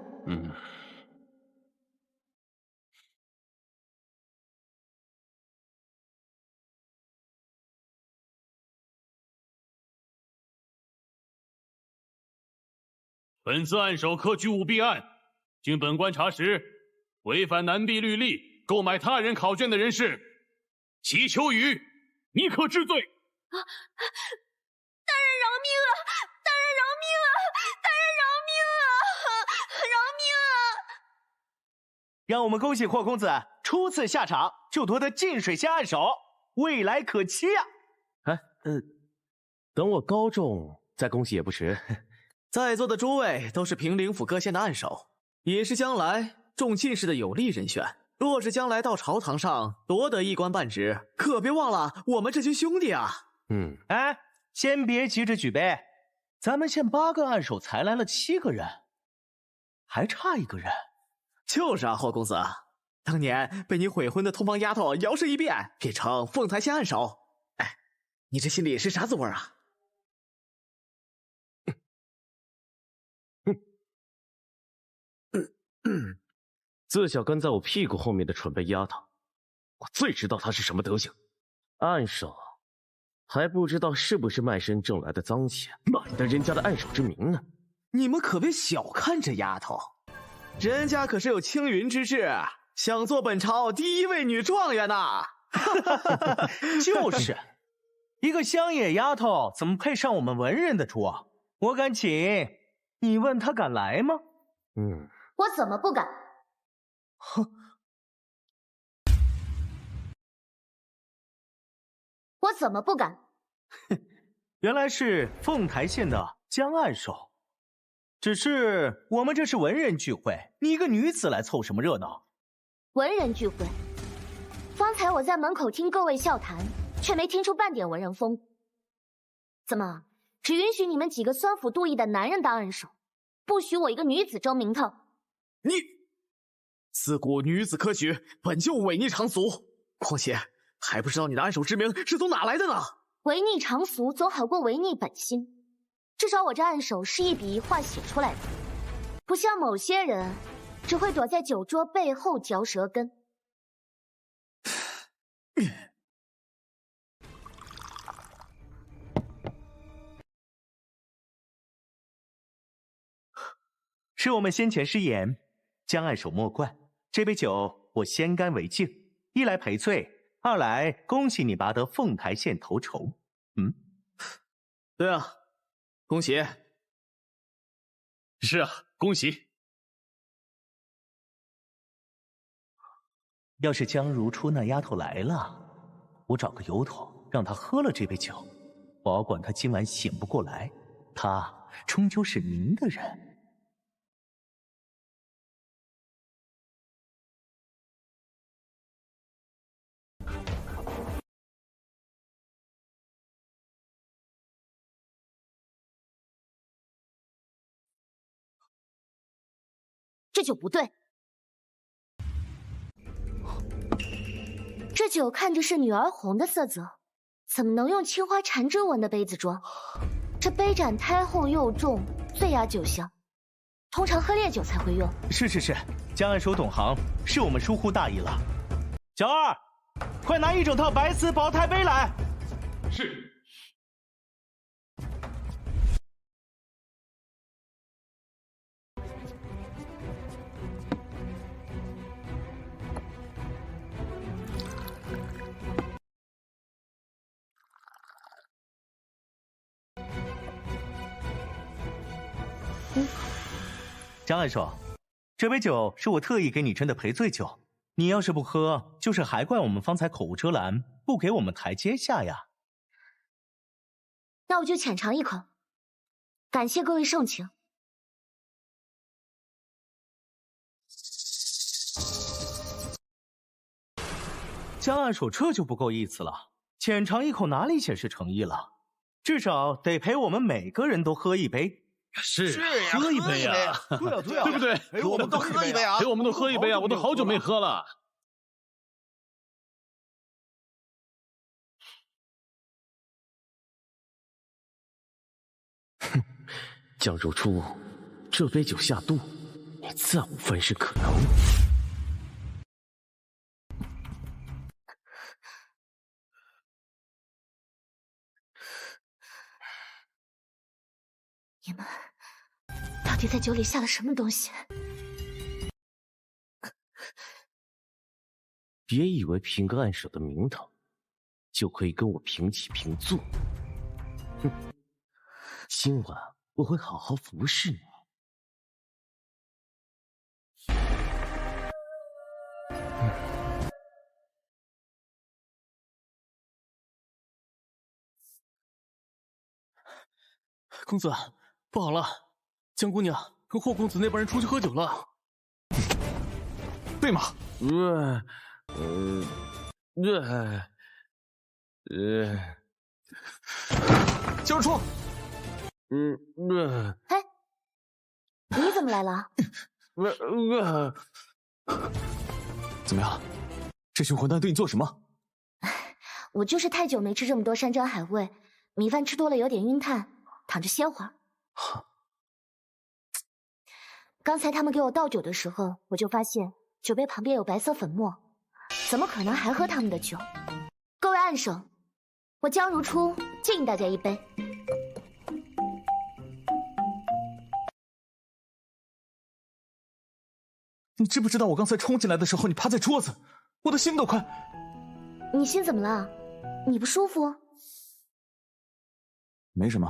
本次暗手科举舞弊案，经本官查实，违反男婢律例购买他人考卷的人是齐秋雨，你可治罪。大人饶命啊！大人饶命啊！大人饶命啊！饶命啊！让我们恭喜霍公子初次下场就夺得近水仙暗手，未来可期啊！等我高中再恭喜也不迟。在座的诸位都是平陵府各县的暗手，也是将来中进士的有力人选。若是将来到朝堂上夺得一官半职，可别忘了我们这群兄弟啊！哎，先别急着举杯，咱们县8个暗手才来了7个人，还差1个人。就是啊，霍公子，当年被你悔婚的通房丫头摇身一变，变成凤台县暗手，哎，你这心里是啥滋味啊？自小跟在我屁股后面的蠢笨丫头，我最知道她是什么德行。暗手还不知道是不是卖身挣来的脏钱，买的人家的暗手之名呢。你们可别小看这丫头，人家可是有青云之志，想做本朝第1位女状元呐！就是，一个乡野丫头怎么配上我们文人的桌啊？我敢请，你问她敢来吗？我怎么不敢？哼，我怎么不敢？原来是凤台县的江暗手，只是我们这是文人聚会，你一个女子来凑什么热闹？文人聚会？方才我在门口听各位笑谈，却没听出半点文人风。怎么，只允许你们几个酸腐妒意的男人当暗手，不许我一个女子争名头？你自古女子科举本就违逆常俗，况且还不知道你的暗手之名是从哪来的呢？违逆常俗总好过违逆本心，至少我这暗手是一笔一画写出来的，不像某些人只会躲在酒桌背后嚼舌根。是我们先前失言，江暗手莫怪。这杯酒我先干为敬，一来赔罪，二来恭喜你拔得凤台县头筹。对啊，恭喜。是啊，恭喜。要是江如初那丫头来了，我找个由头让她喝了这杯酒，保管她今晚醒不过来。她终究是您的人。这酒不对，这酒看着是女儿红的色泽，怎么能用青花缠枝纹的杯子装？这杯盏胎厚又重，最压酒香，通常喝烈酒才会用。是，江暗手懂行，是我们疏忽大意了。小二，快拿1整套白瓷宝胎杯来。是。江暗手，这杯酒是我特意给你斟的赔罪酒，你要是不喝，就是还怪我们方才口无遮拦，不给我们台阶下呀。那我就浅尝一口，感谢各位盛情。江岸守这就不够意思了，浅尝一口哪里显示诚意了？至少得陪我们每个人都喝一杯。是呀，喝一杯呀，对啊，对不对？陪我们都喝一杯啊！陪我们都喝一杯啊！我都好久没喝了。哼，江如初，这杯酒下肚，你暂无翻身可能。你们到底在酒里下了什么东西？别以为凭个暗手的名头，就可以跟我平起平坐。哼，今晚我会好好服侍你。公子，不好了，江姑娘跟霍公子那帮人出去喝酒了。对吗？江如初，哎，你怎么来了？怎么样？这群混蛋对你做什么？我就是太久没吃这么多山珍海味，米饭吃多了有点晕碳，躺着歇会儿。刚才他们给我倒酒的时候，我就发现酒杯旁边有白色粉末，怎么可能还喝他们的酒？各位暗手，我江如初敬大家一杯。你知不知道我刚才冲进来的时候，你趴在桌子，我的心都快……你心怎么了？你不舒服？没什么，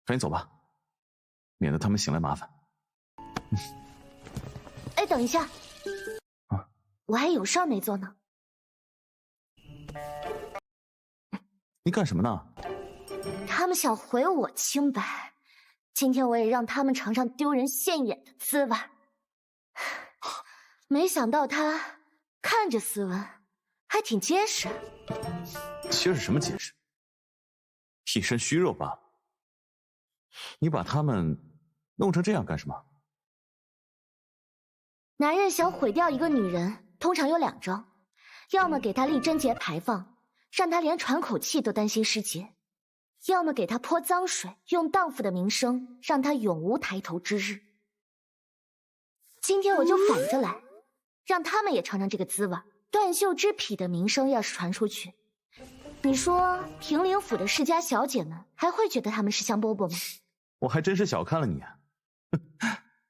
赶紧走吧，免得他们醒来麻烦。哎，等一下，我还有事儿没做呢。你干什么呢？他们想毁我清白，今天我也让他们尝尝丢人现眼的滋味。没想到他看着斯文，还挺结实。结实什么结实？一身虚肉罢了。你把他们弄成这样干什么？男人想毁掉一个女人，通常有两招：要么给她立贞节牌坊，让她连喘口气都担心失节；要么给她泼脏水，用荡妇的名声让她永无抬头之日。今天我就反着来，让他们也尝尝这个滋味。断袖之癖的名声要是传出去，你说平陵府的世家小姐们还会觉得他们是香饽饽吗？我还真是小看了你啊！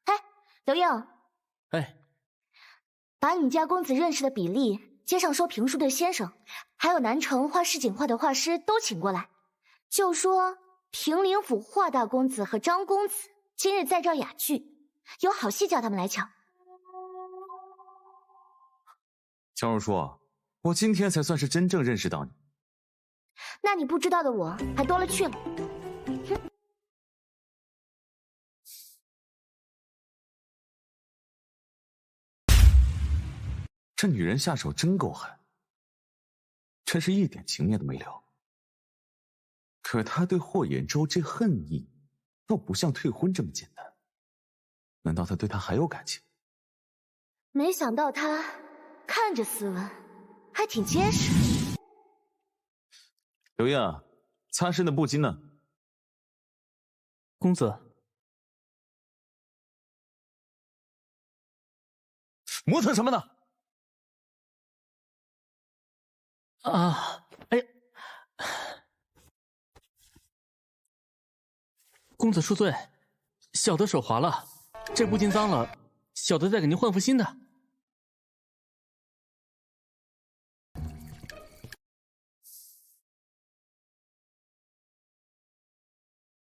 哎，刘应，哎，把你家公子认识的比例、街上说评书的先生，还有南城画市井画的画师都请过来，就说平陵府华大公子和张公子今日在这儿雅聚，有好戏叫他们来抢。江如初，我今天才算是真正认识到你。那你不知道的我还多了去了。哼。这女人下手真够狠，真是一点情面都没留。可她对霍衍舟这恨意，倒不像退婚这么简单。难道她对他还有感情？没想到他看着斯文，还挺结实。刘英，擦身的布巾呢？公子，磨蹭什么呢？啊，哎，公子恕罪，小的手滑了，这布巾脏了，小的再给您换副新的。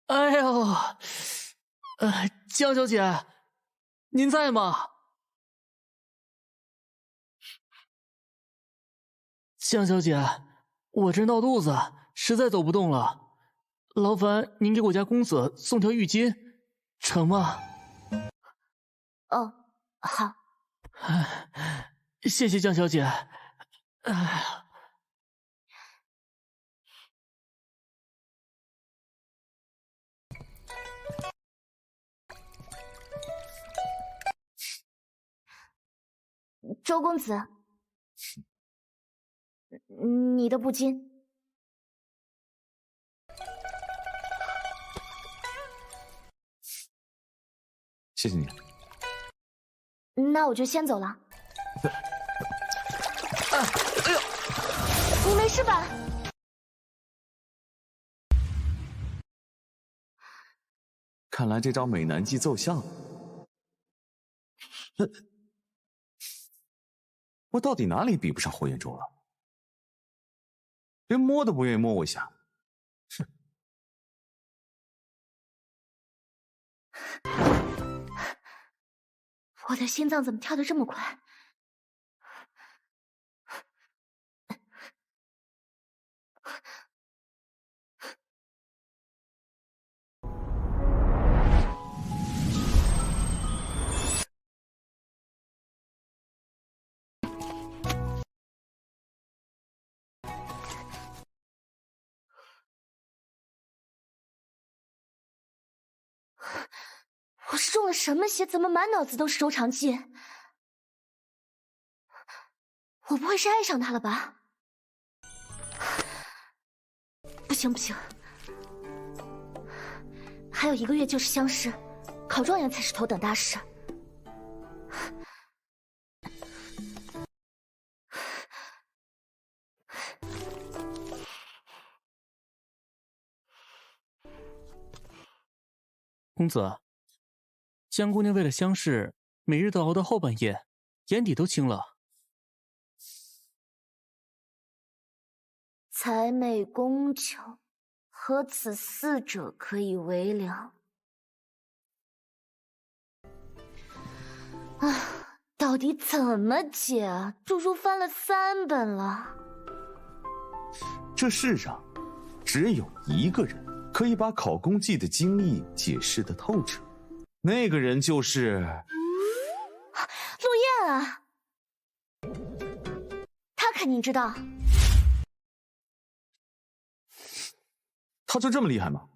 哎呦，江小姐，您在吗？江小姐，我这闹肚子，实在走不动了，劳烦您给我家公子送条浴巾，成吗？哦，好。谢谢江小姐。周公子，你的布巾。谢谢你。那我就先走了。哎呦，你没事吧？看来这招美男计奏效了。我到底哪里比不上火焰咒了？连摸都不愿意摸我一下。哼！我的心脏怎么跳得这么快？我是中了什么邪？怎么满脑子都是周长记？我不会是爱上他了吧？不行不行，还有1个月就是乡试，考状元才是头等大事。公子，江姑娘为了乡试，每日都熬到后半夜，眼底都青了。才美工巧，何此4者可以为良？啊，到底怎么解啊？著书翻了3本了。这世上只有一个人可以把考功记的精义解释得透彻，那个人就是陆燕啊，他肯定知道。他就这么厉害吗？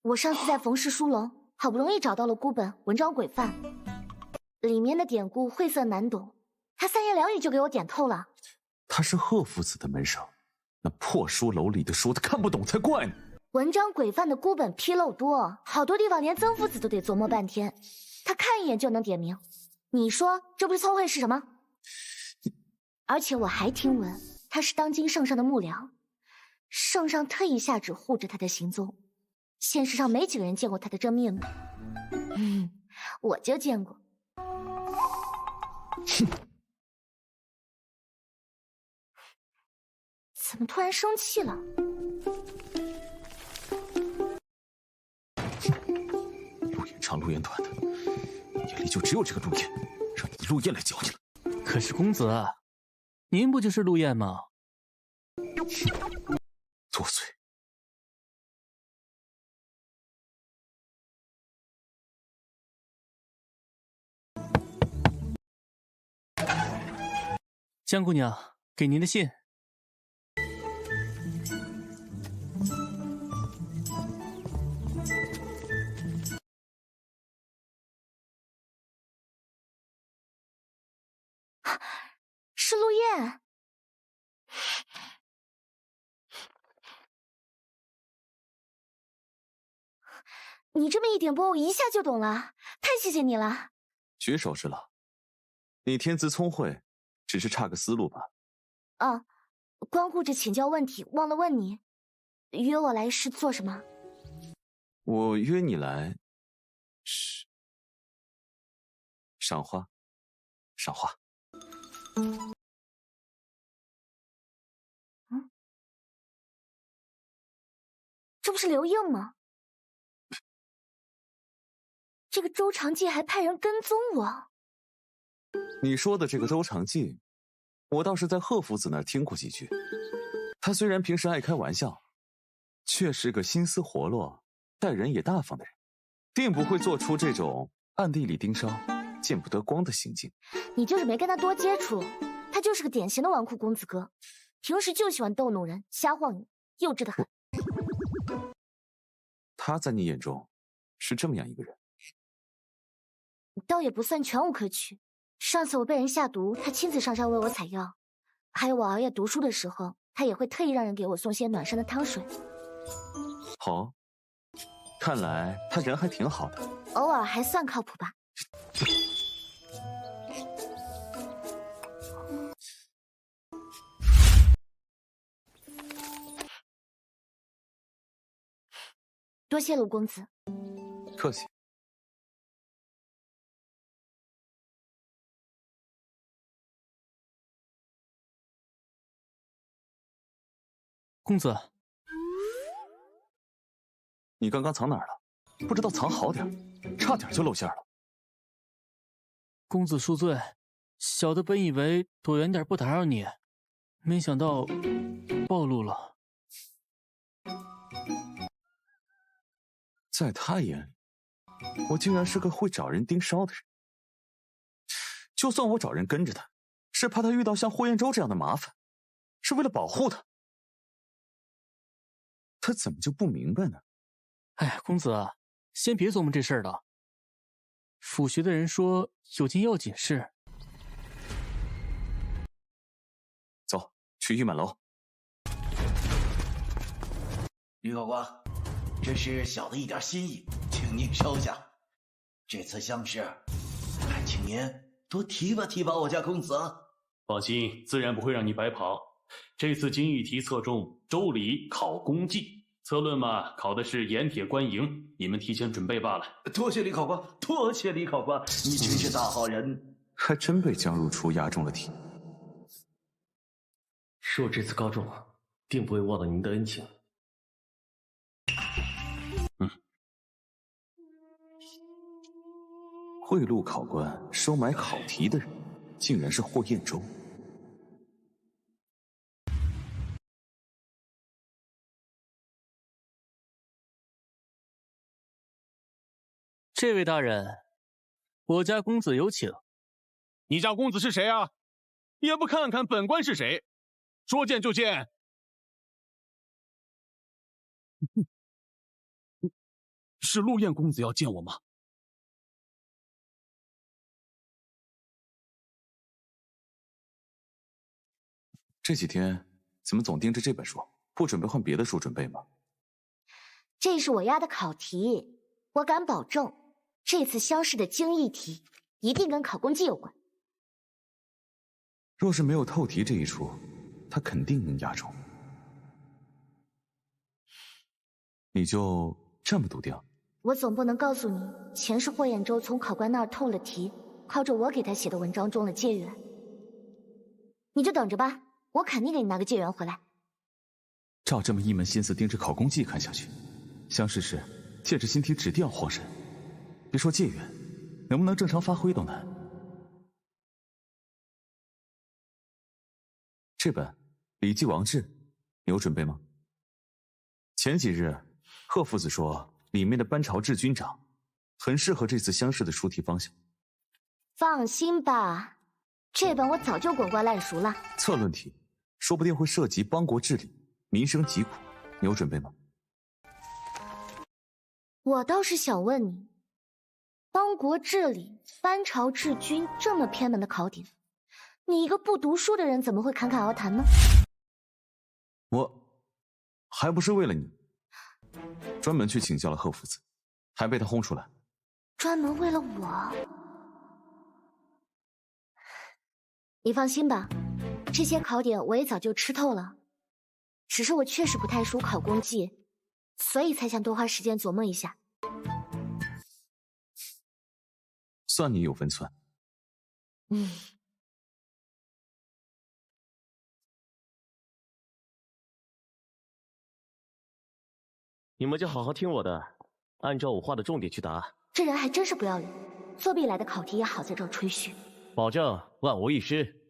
我上次在冯氏书楼好不容易找到了孤本《文章轨范》，里面的典故晦涩难懂，他3言2语就给我点透了。他是贺夫子的门生，那破书楼里的书他看不懂才怪呢。文章轨范的孤本纰漏多，好多地方连曾夫子都得琢磨半天，他看一眼就能点明。你说这不是聪慧是什么？而且我还听闻他是当今圣上的幕僚，圣上特意下旨护着他的行踪，现实上没几个人见过他的真面目。我就见过。怎么突然生气了？陆燕唱陆燕团的，眼里就只有这个陆燕，让你的陆燕来教你了。可是公子，您不就是陆燕吗？作祟！江姑娘，给您的信。是陆燕。你这么一点拨，我一下就懂了，太谢谢你了。举手之劳，你天资聪慧，只是差个思路吧。啊，光顾着请教问题，忘了问你，约我来是做什么？我约你来是赏花，赏花。这不是刘映吗？这个周长记还派人跟踪我。你说的这个周长记，我倒是在贺夫子那儿听过几句。他虽然平时爱开玩笑，却是个心思活络、待人也大方的人，定不会做出这种暗地里盯梢、见不得光的行径。你就是没跟他多接触，他就是个典型的纨绔公子哥，平时就喜欢逗弄人、瞎晃你，幼稚的很。他在你眼中是这么样一个人？倒也不算全无可取。上次我被人下毒，他亲自上山为我采药；还有我熬夜读书的时候，他也会特意让人给我送些暖身的汤水。好，看来他人还挺好的，偶尔还算靠谱吧。多谢陆公子。客气。公子，你刚刚藏哪儿了？不知道藏好点，差点就露馅了。公子恕罪，小的本以为躲远点不打扰你，没想到暴露了。在他眼里，我竟然是个会找人盯梢的人。就算我找人跟着他，是怕他遇到像霍彦舟这样的麻烦，是为了保护他。他怎么就不明白呢？哎，公子，先别琢磨这事儿了。府学的人说有件要紧事。走，去御满楼。吕考官，这是小的一点心意，请您收下。这次乡试，还请您多提拔提拔我家公子。放心，自然不会让你白跑。这次经义题侧重周礼考功绩，策论嘛，考的是盐铁官营，你们提前准备罢了。多谢李考官，多谢李考官，你真是大好人。还真被江如初押中了题。若这次高中，定不会忘了您的恩情。贿赂考官、收买考题的人，竟然是霍彦舟。这位大人，我家公子有请。你家公子是谁啊？也不看看本官是谁，说见就见。是陆燕公子要见我吗？这几天怎么总盯着这本书，不准备换别的书准备吗？这是我押的考题，我敢保证，这次乡试的经义题一定跟考功绩有关。若是没有透题这一出，他肯定能押中。你就这么笃定？我总不能告诉你，前世霍彦舟从考官那儿透了题，靠着我给他写的文章中了解元。你就等着吧，我肯定给你拿个解元回来。照这么一门心思盯着考功绩看下去，乡试时借着新题指定要慌神，别说解元，能不能正常发挥都难。这本《礼记王志》，你有准备吗？前几日，贺夫子说里面的班朝志军长很适合这次乡试的出题方向。放心吧，这本我早就滚瓜烂熟了。策论题说不定会涉及邦国治理、民生疾苦，你有准备吗？我倒是想问你，邦国治理、班朝治军这么偏门的考点，你一个不读书的人怎么会侃侃而谈呢？我还不是为了你，专门去请教了贺夫子，还被他轰出来。专门为了我？你放心吧，这些考点我也早就吃透了，只是我确实不太熟考功绩，所以才想多花时间琢磨一下。算你有分寸。你们就好好听我的，按照我画的重点去答。这人还真是不要脸，作弊来的考题也好在这儿吹嘘。保证万无一失。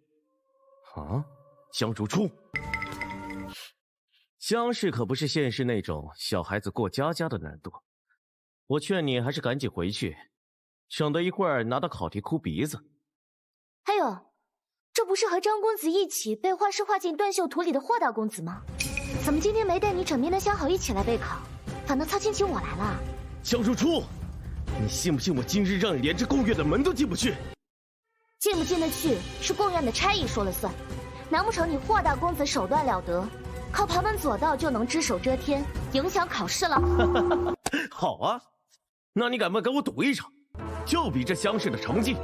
啊，江如初，乡试可不是现世那种小孩子过家家的难度，我劝你还是赶紧回去，省得一会儿拿到考题哭鼻子。还有，这不是和张公子一起被画师画进断袖图里的霍大公子吗？怎么今天没带你枕边的相好一起来备考，反倒操心起我来了？江如初，你信不信我今日让你连这贡院的门都进不去？进不进得去是贡院的差役说了算，难不成你霍大公子手段了得，靠旁门左道就能只手遮天，影响考试了？好啊，那你敢不敢跟我赌一场，就比这乡试的成绩？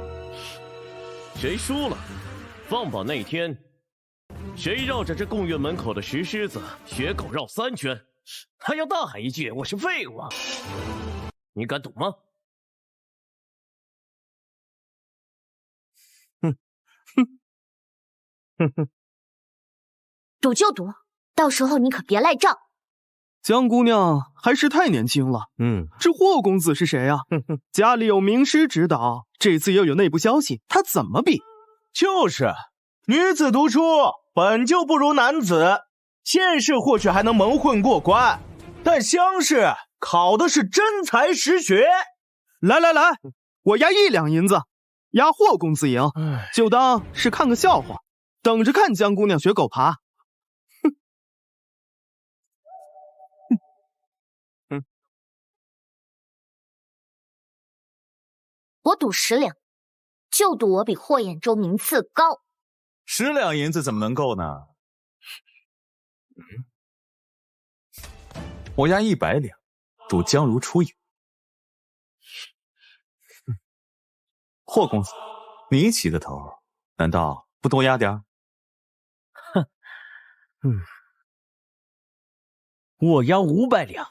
谁输了，放榜那天，谁绕着这贡院门口的石狮子学狗绕3圈，还要大喊一句我是废物啊！你敢赌吗？赌就赌，到时候你可别赖账。江姑娘还是太年轻了。这霍公子是谁呀？家里有名师指导，这次又有内部消息，他怎么比？就是女子读书本就不如男子，县试或许还能蒙混过关，但乡试考的是真才实学。来，我押1两银子，押霍公子赢，就当是看个笑话，等着看江姑娘学狗爬。我赌10两，就赌我比霍兖州名次高。10两银子怎么能够呢？我押100两，赌江如初赢。霍公子，你起的头，难道不多押点？我押500两。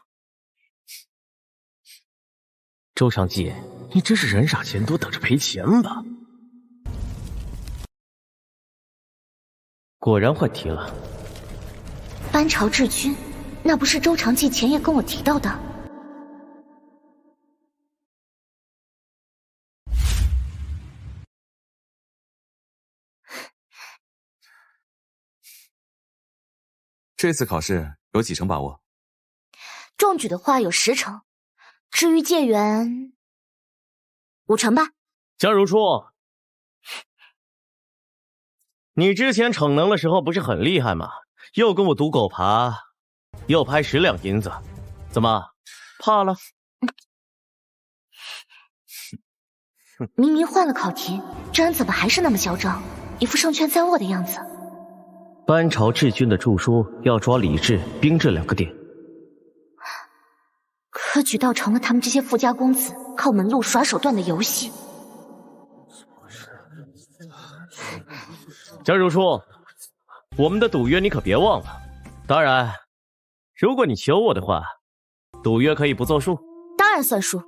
周长记，你真是人傻钱多，等着赔钱吧。果然换题了。班朝治军，那不是周长记前夜跟我提到的？这次考试有几成把握？中举的话有10成，至于解元5成吧。江如初，你之前逞能的时候不是很厉害吗？又跟我赌狗爬，又拍10两银子，怎么怕了？明明换了考题，这人怎么还是那么嚣张，一副胜券在握的样子？班朝治军的著书要抓李治、兵治2个点，科举倒成了他们这些富家公子靠门路耍手段的游戏。江如初，我们的赌约你可别忘了。当然，如果你求我的话，赌约可以不作数。当然算数。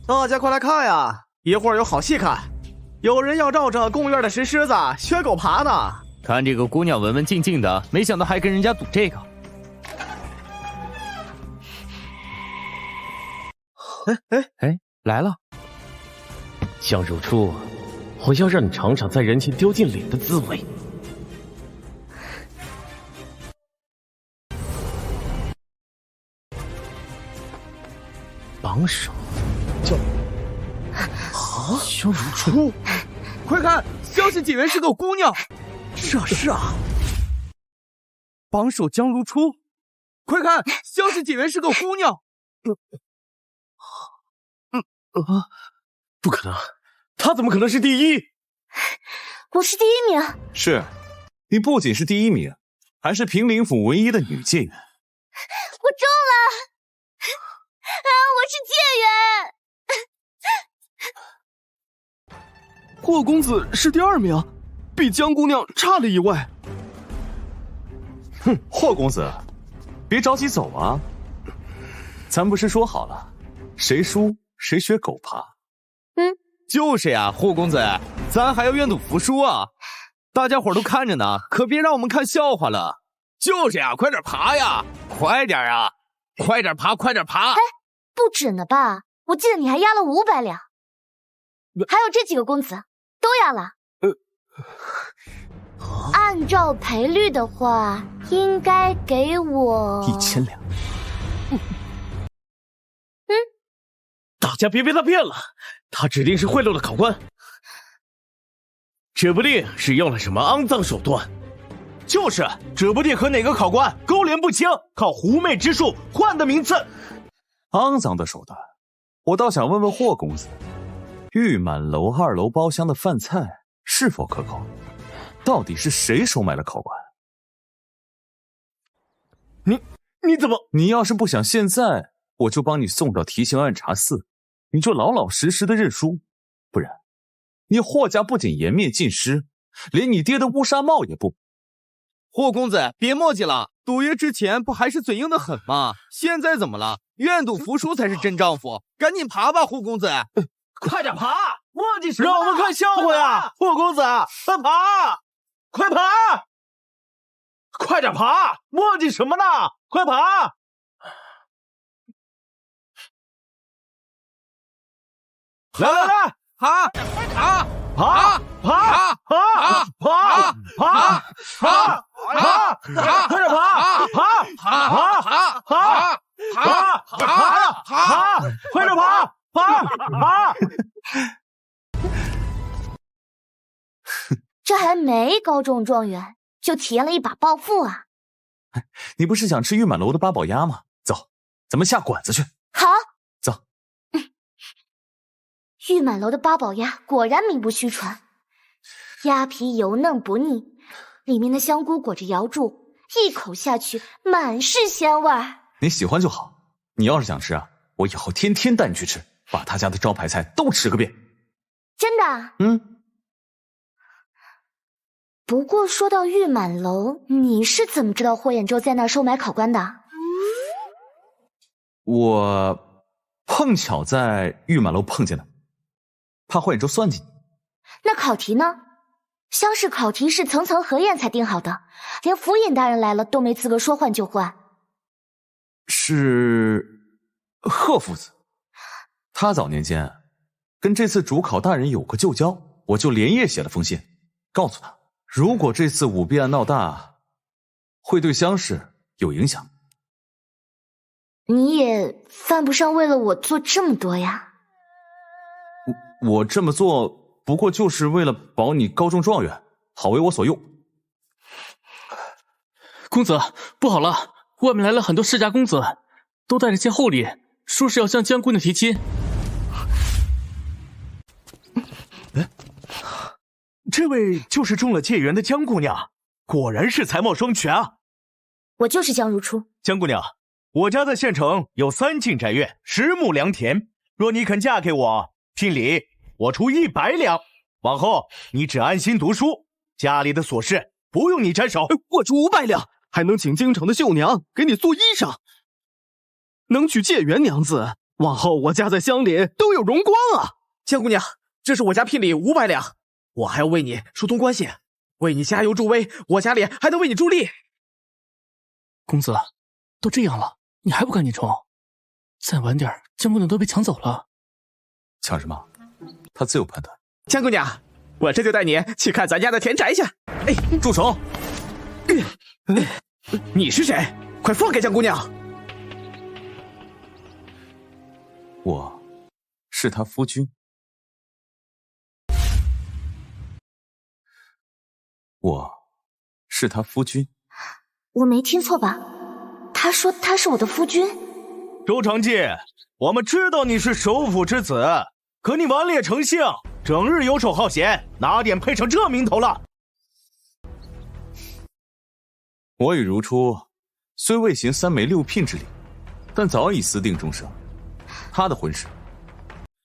大家快来看呀，一会儿有好戏看。有人要照着贡院的石狮子学狗爬呢。看这个姑娘文文静静的，没想到还跟人家赌这个。来了。江如初，我要让你尝尝在人前丢尽脸的滋味。榜首江如初，快看，相信解元是个姑娘。是啊。榜首江如初，快看，相信解元是个姑娘。不可能，她怎么可能是第一？我是第1名。是，你不仅是第1名，还是平陵府唯一的女解元。我中了！我是解元。霍公子是第2名，比江姑娘差了1位。霍公子，别着急走啊！咱不是说好了，谁输谁学狗爬？就是呀，霍公子，咱还要愿赌服输啊！大家伙都看着呢，可别让我们看笑话了。就是呀，快点爬呀，快点啊，快点爬，快点爬！不止呢吧？我记得你还押了500两。还有这几个公子都要了。按照赔率的话，应该给我1000两。大家别被他骗了，他指定是贿赂了考官，指不定是用了什么肮脏手段。就是，指不定和哪个考官勾连不清，靠狐媚之术换的名次。肮脏的手段，我倒想问问霍公子，玉满楼2楼包厢的饭菜是否可口？到底是谁收买了考官？你怎么？你要是不想现在我就帮你送到提刑案查司，你就老老实实的认输，不然你霍家不仅颜面尽失，连你爹的乌纱帽也不。霍公子，别墨迹了，赌约之前不还是嘴硬的很吗？现在怎么了？愿赌服输才是真丈夫，赶紧爬吧，霍公子！快点爬！墨迹什么？让我们看笑话呀！霍公子，快爬！快爬！快点爬！墨迹什么呢？快爬！来，爬！快点爬！快点爬！这还没高中状元，就体验了一把暴富啊！你不是想吃玉满楼的八宝鸭吗？走，咱们下馆子去。好，走。玉满楼的八宝鸭果然名不虚传，鸭皮油嫩不腻，里面的香菇裹着瑶柱，一口下去满是鲜味儿。你喜欢就好，你要是想吃啊，我以后天天带你去吃，把他家的招牌菜都吃个遍。真的？不过说到玉满楼，你是怎么知道霍衍舟在那儿收买考官的？我碰巧在玉满楼碰见的，怕霍衍舟算计你。那考题呢？乡试考题是层层核验才定好的，连府尹大人来了都没资格说换就换。是贺父子，他早年间跟这次主考大人有个旧交，我就连夜写了封信，告诉他，如果这次舞弊案闹大，会对乡试有影响。你也犯不上为了我做这么多呀。我这么做不过就是为了保你高中状元，好为我所用。公子，不好了，外面来了很多世家公子，都带着些厚礼，说是要向江姑娘提亲。这位就是中了解元的江姑娘，果然是才貌双全啊！我就是江如初。江姑娘，我家在县城有3进宅院，10亩良田，若你肯嫁给我，聘礼我出100两，往后你只安心读书，家里的琐事不用你沾手。我出500两，还能请京城的绣娘给你做衣裳。能娶解元娘子，往后我家在乡里都有荣光啊！江姑娘，这是我家聘礼500两，我还要为你疏通关系，为你加油助威，我家里还能为你助力。公子，都这样了，你还不赶紧冲？再晚点，江姑娘都被抢走了。抢什么？他自有判断。江姑娘，我这就带你去看咱家的田宅去。哎，住手！你是谁？快放开江姑娘！我是他夫君。我是他夫君。我没听错吧？他说他是我的夫君。周长记，我们知道你是首府之子，可你顽劣成性，整日游手好闲，哪点配上这名头了？我与如初虽未行3媒6聘之礼，但早已私定终生。他的婚事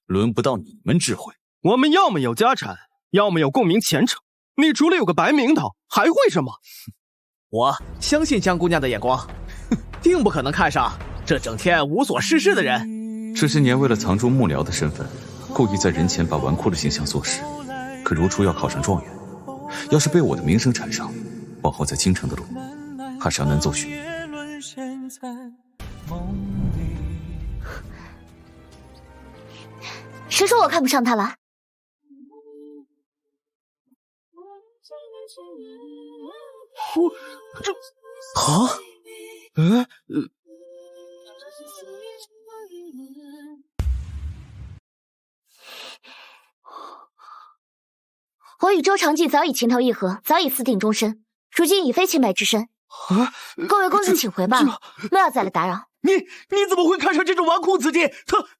轮不到你们智慧。我们要么有家产，要么有功名前程，你除了有个白名头还会什么？我相信江姑娘的眼光，定不可能看上这整天无所事事的人。这些年为了藏住幕僚的身份，故意在人前把纨绔的形象做实，可如初要考上状元，要是被我的名声缠上，往后在京城的路怕是要难走许。谁说我看不上他了？我与周长季早已情投意合，早已私定终身，如今已非清白之身。各位公子请回吧，莫要再来打扰。你怎么会看上这种纨绔子弟？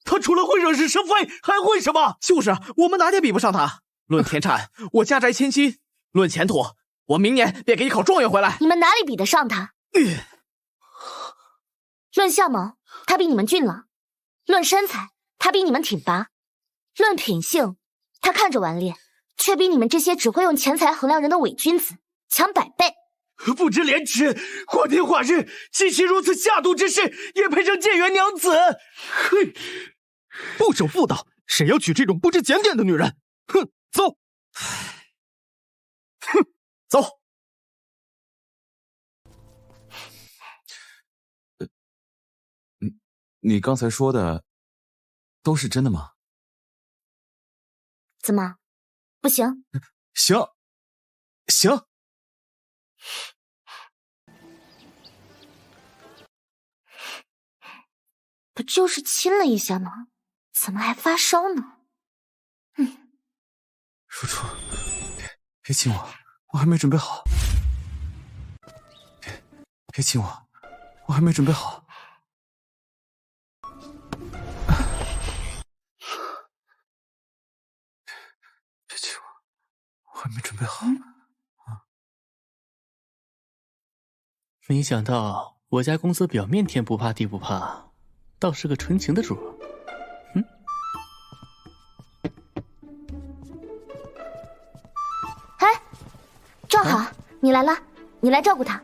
他除了会惹是生非，还会什么？就是我们哪点比不上他？论田产，我家宅千金；论前途，我明年便给你考状元回来。你们哪里比得上他？论相貌，他比你们俊朗；论身材，他比你们挺拔；论品性，他看着顽劣，却比你们这些只会用钱财衡量人的伪君子强100倍。不知廉耻！光天化日，及其如此下毒之事，也配称建元娘子？哼！不守妇道，谁要娶这种不知检点的女人？哼！走！哼！走！你刚才说的都是真的吗？怎么，不行？行。不就是亲了一下吗？怎么还发烧呢？如初，别亲我，我还没准备好。别亲我，我还没准备好。别亲我，我还没准备好。没想到我家公子表面天不怕地不怕，倒是个纯情的主。哎，正好你来了，你来照顾他。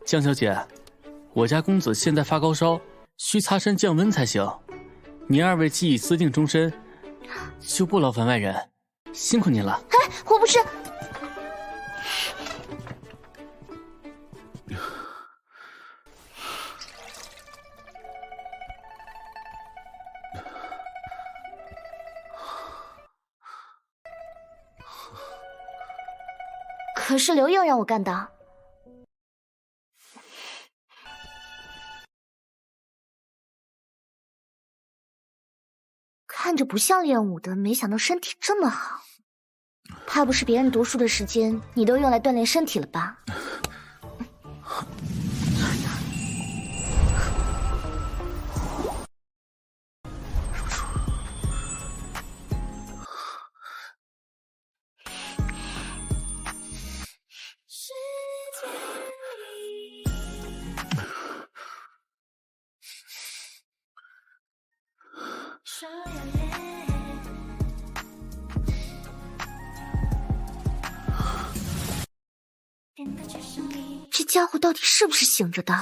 江小姐，我家公子现在发高烧，需擦身降温才行。您2位既已私定终身，就不劳烦外人，辛苦您了。哎，我不是。可是刘映让我干的。看着不像练武的，没想到身体这么好。怕不是别人读书的时间，你都用来锻炼身体了吧？这家伙到底是不是醒着的？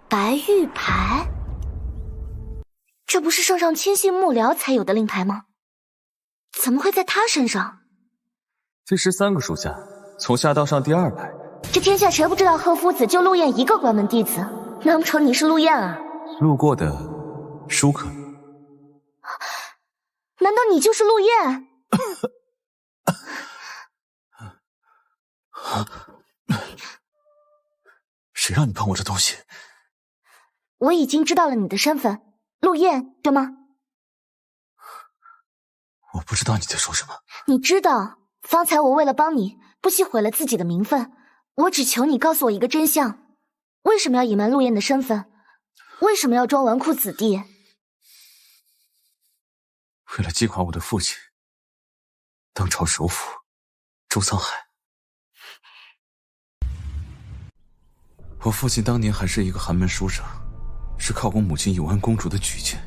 白玉牌，这不是圣上亲信幕僚才有的令牌吗？怎么会在他身上？这13个属下，从下到上第2排。这天下谁不知道贺夫子就陆燕一个关门弟子？难不成你是陆燕啊？路过的舒克。难道你就是陆燕？谁让你碰我这东西？我已经知道了你的身份，陆燕，对吗？我不知道你在说什么。你知道，方才我为了帮你，不惜毁了自己的名分。我只求你告诉我一个真相：为什么要隐瞒陆燕的身份？为什么要装纨绔子弟？为了击垮我的父亲，当朝首辅周沧海。我父亲当年还是一个寒门书生，是靠我母亲永安公主的举荐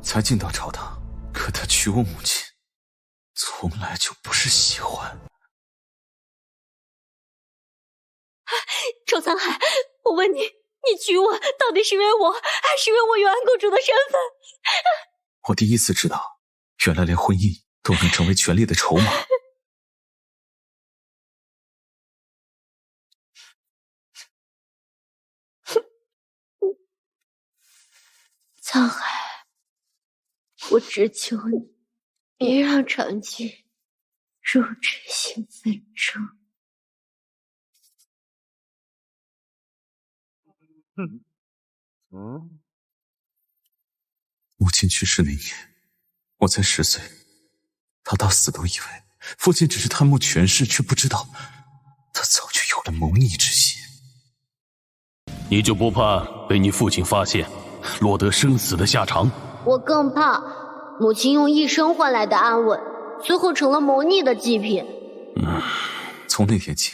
才进到朝堂。可他娶我母亲，从来就不是喜欢。周沧海，我问你，你娶我到底是因为我，还是因为我永安公主的身份？我第一次知道，原来连婚姻都能成为权力的筹码。沧海，我只求你，别让长记入这些纷争。母亲去世那年，我才10岁。他到死都以为父亲只是贪慕权势，却不知道他早就有了谋逆之心。你就不怕被你父亲发现，落得生死的下场？我更怕母亲用一生换来的安稳，最后成了谋逆的祭品。从那天起，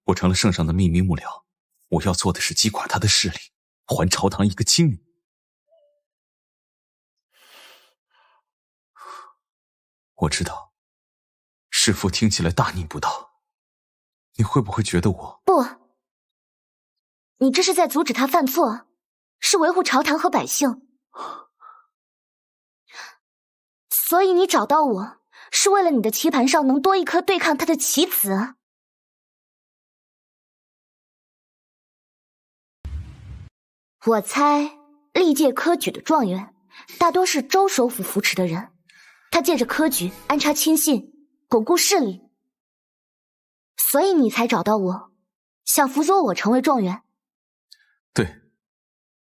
我成了圣上的秘密幕僚。我要做的是击垮他的势力，还朝堂一个清明。我知道，弑父听起来大逆不道，你会不会觉得我……不，你这是在阻止他犯错，是维护朝堂和百姓。所以你找到我，是为了你的棋盘上能多一颗对抗他的棋子。我猜历届科举的状元大多是周首府扶持的人，他借着科举安插亲信，巩固势力，所以你才找到我，想辅佐我成为状元。对，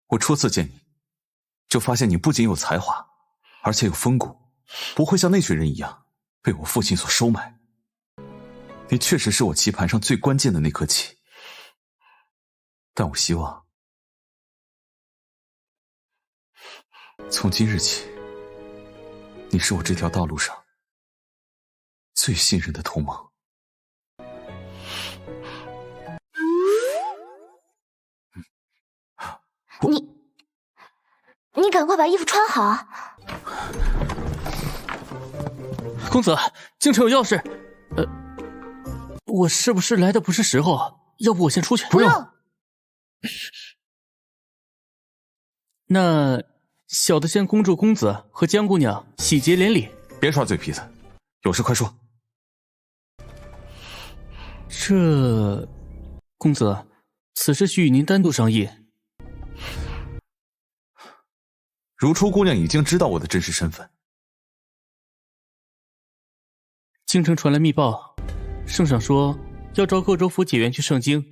我初次见你，就发现你不仅有才华，而且有风骨，不会像那群人一样被我父亲所收买。你确实是我棋盘上最关键的那颗棋，但我希望从今日起，你是我这条道路上最信任的同盟。你赶快把衣服穿好啊！公子，京城有要事。我是不是来的不是时候？要不我先出去？不用。那小的先恭祝公子和江姑娘喜结连理。别耍嘴皮子，有事快说。公子，此事需与您单独商议。如初姑娘已经知道我的真实身份。京城传来密报，圣上说要召各州府解元去盛京，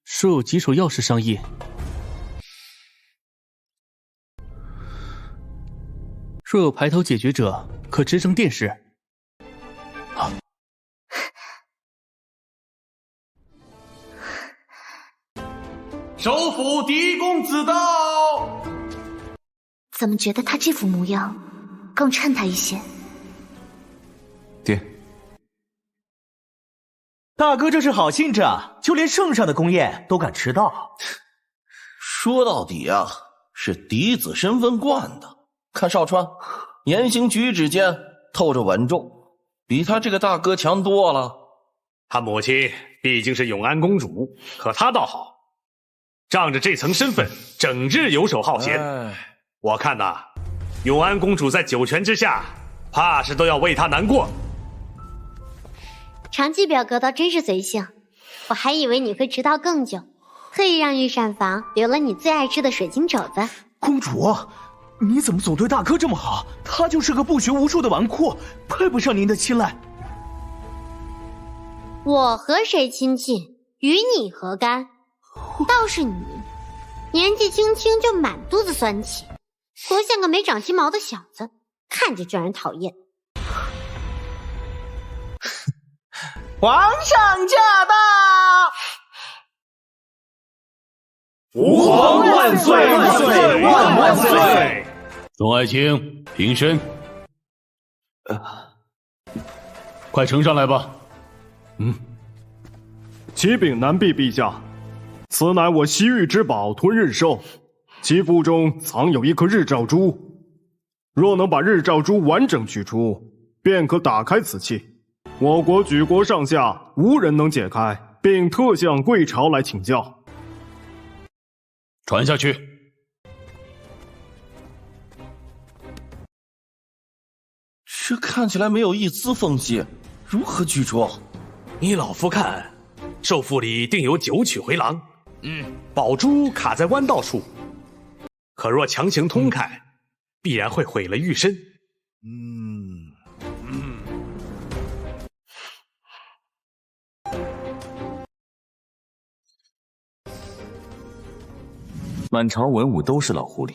说有棘手要事商议。若有排头解决者，可直升殿试。首府嫡公子到。怎么觉得他这副模样更衬他一些？爹，大哥这是好兴致啊，就连圣上的宫宴都敢迟到。说到底啊，是嫡子身份惯的。看少川，言行举止间透着稳重，比他这个大哥强多了。他母亲毕竟是永安公主，可他倒好，仗着这层身份，整日游手好闲。我看呐，永安公主在九泉之下，怕是都要为他难过。长记表哥倒真是随性，我还以为你会迟到更久，特意让御膳房留了你最爱吃的水晶肘子。公主，你怎么总对大哥这么好？他就是个不学无术的纨绔，配不上您的青睐。我和谁亲近，与你何干？倒是你，年纪轻轻就满肚子酸气，活像个没长鸡毛的小子，看着就让人讨厌。皇上驾到！吾皇万岁万岁万万岁！众爱卿，平身。快呈上来吧。启禀南陛陛下，此乃我西域之宝吞日兽，其腹中藏有一颗日照珠。若能把日照珠完整取出，便可打开此器。我国举国上下无人能解开，并特向贵朝来请教。传下去。这看起来没有一丝缝隙，如何取出？你老夫看，兽腹里定有九曲回廊。宝珠卡在弯道处，可若强行通开，必然会毁了玉身。满朝文武都是老狐狸，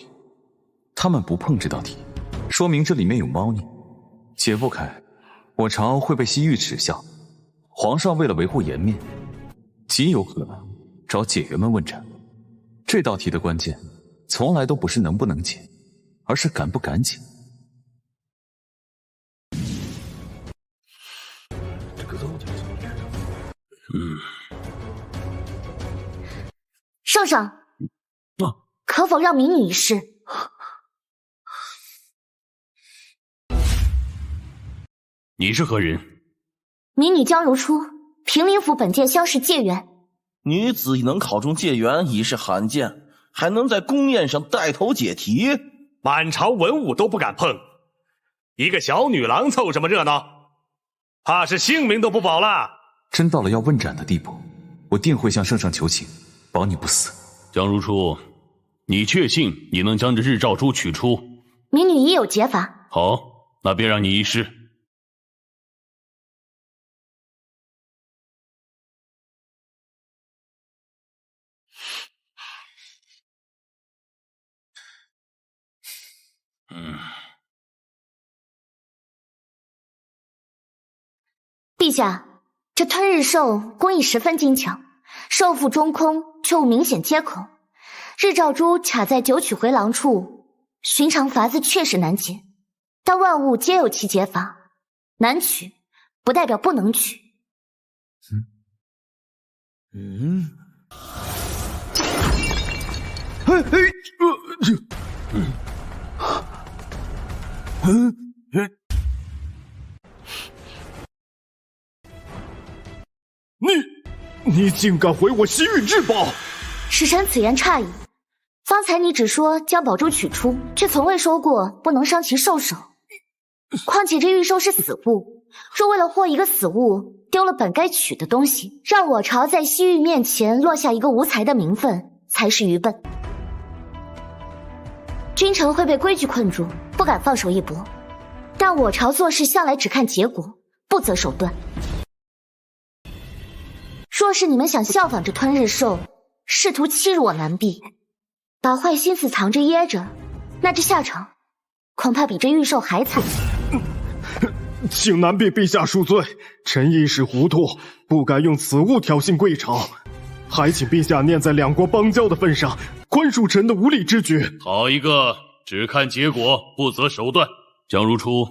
他们不碰这道题，说明这里面有猫腻。解不开，我朝会被西域耻笑。皇上为了维护颜面，极有可能找解元们问斩。这道题的关键，从来都不是能不能解，而是敢不敢解。这个到底怎么解？圣上，可否让民女一试？你是何人？民女江如初，平林府本届乡试解元。女子能考中解元已是罕见，还能在宫宴上带头解题，满朝文武都不敢碰，一个小女郎凑什么热闹？怕是性命都不保了。真到了要问斩的地步，我定会向圣上求情，保你不死。江如初，你确信你能将这日照珠取出？民女已有解法。好，那便让你一试。陛下，这吞日兽工艺十分精巧，兽腹中空却无明显接口，日照珠卡在九曲回廊处，寻常法子确实难解，但万物皆有其解法，难取不代表不能取。你竟敢毁我西域至宝！使臣此言差矣。方才你只说将宝珠取出，却从未说过不能伤其兽首。况且这玉兽是死物，若为了获一个死物，丢了本该取的东西，让我朝在西域面前落下一个无才的名分，才是愚笨。君臣会被规矩困住，不敢放手一搏，但我朝做事向来只看结果，不择手段。若是你们想效仿这吞日兽，试图欺辱我南碧，把坏心思藏着掖着，那这下场恐怕比这玉兽还惨。请南碧陛下恕罪，臣一时糊涂，不该用此物挑衅贵朝，还请陛下念在两国邦交的份上，宽恕臣的无礼之举。好一个只看结果不择手段！江如初，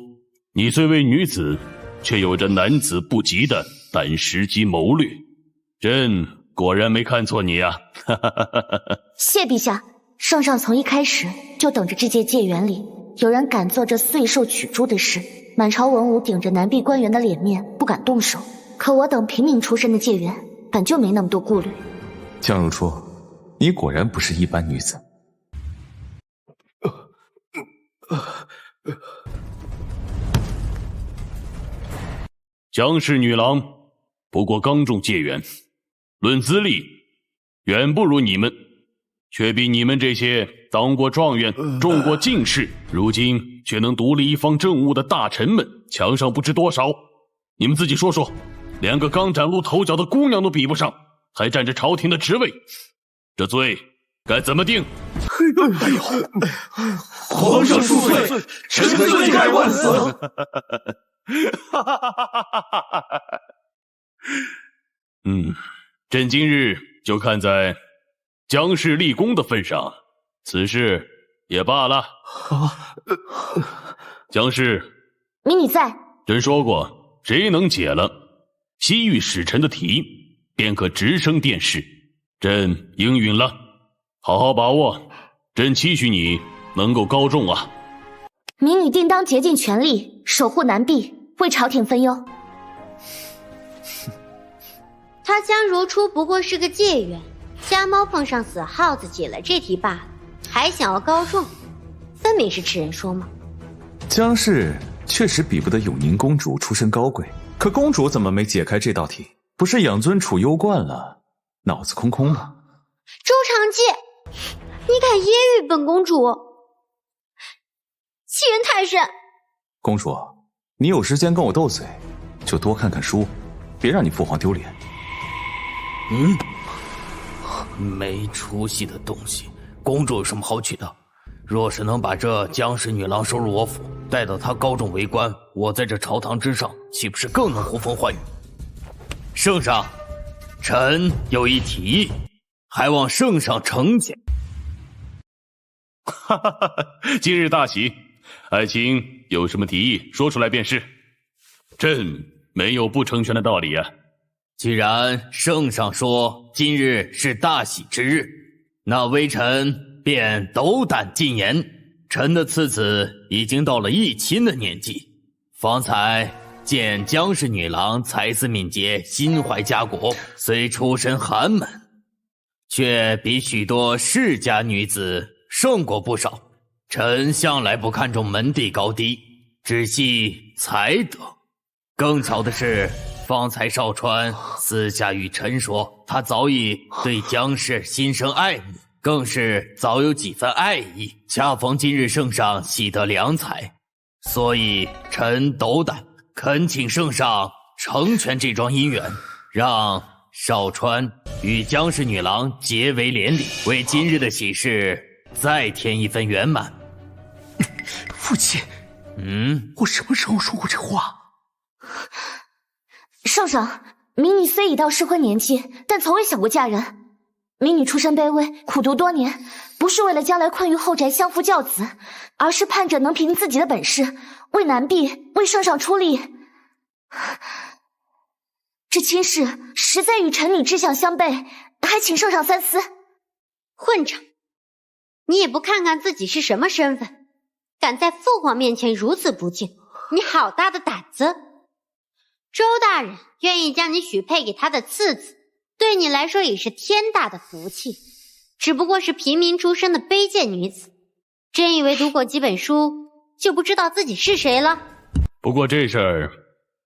你虽为女子，却有着男子不及的胆识及谋略。朕果然没看错你啊！谢陛下，圣上从一开始就等着这届解元里有人敢做这岁兽取珠的事。满朝文武顶着南碧官员的脸面不敢动手，可我等平民出身的解元本就没那么多顾虑。江如初，你果然不是一般女子。江氏女郎不过刚中解元，论资历远不如你们，却比你们这些当过状元、中过进士，如今却能独立一方政务的大臣们强上不知多少。你们自己说说，连个刚崭露头角的姑娘都比不上，还占着朝廷的职位，这罪该怎么定？哎呦，皇上恕罪，臣罪该万死。朕今日就看在江氏立功的份上，此事也罢了。江氏，民女在。朕说过，谁能解了西域使臣的题，便可直升殿试。朕应允了，好好把握。朕期许你能够高中啊！民女定当竭尽全力守护南碧，为朝廷分忧。他江如初不过是个解元，瞎猫碰上死耗子解了这题罢了，还想要高中，分明是痴人说梦。江氏确实比不得永宁公主出身高贵，可公主怎么没解开这道题？不是养尊处优惯了，脑子空空吗？周长记，你敢揶揄本公主？欺人太甚。公主，你有时间跟我斗嘴，就多看看书，别让你父皇丢脸。没出息的东西，公主有什么好取的？若是能把这江氏女郎收入我府，带到她高中为官，我在这朝堂之上，岂不是更能呼风唤雨？圣上，臣有一提议，还望圣上承检。哈哈哈！今日大喜，爱卿有什么提议，说出来便是。朕没有不成全的道理啊。既然圣上说今日是大喜之日，那微臣便斗胆进言，臣的次子已经到了议亲的年纪。方才见江氏女郎才思敏捷，心怀家国，虽出身寒门，却比许多世家女子胜过不少。臣向来不看重门第高低，只系才德。更巧的是，方才少川私下与臣说，他早已对江氏心生爱慕，更是早有几分爱意。恰逢今日圣上喜得良才，所以臣斗胆恳请圣上成全这桩姻缘，让少川与江氏女郎结为连理，为今日的喜事再添一分圆满。父亲，我什么时候说过这话？圣上，民女虽已到适婚年纪，但从未想过嫁人。民女出身卑微，苦读多年，不是为了将来困于后宅相夫教子，而是盼着能凭自己的本事，为男婢、为圣上出力。这亲事实在与臣女志向相悖，还请圣上三思。混账！你也不看看自己是什么身份，敢在父皇面前如此不敬，你好大的胆子！周大人愿意将你许配给他的次子，对你来说也是天大的福气。只不过是平民出身的卑贱女子，真以为读过几本书就不知道自己是谁了？不过这事儿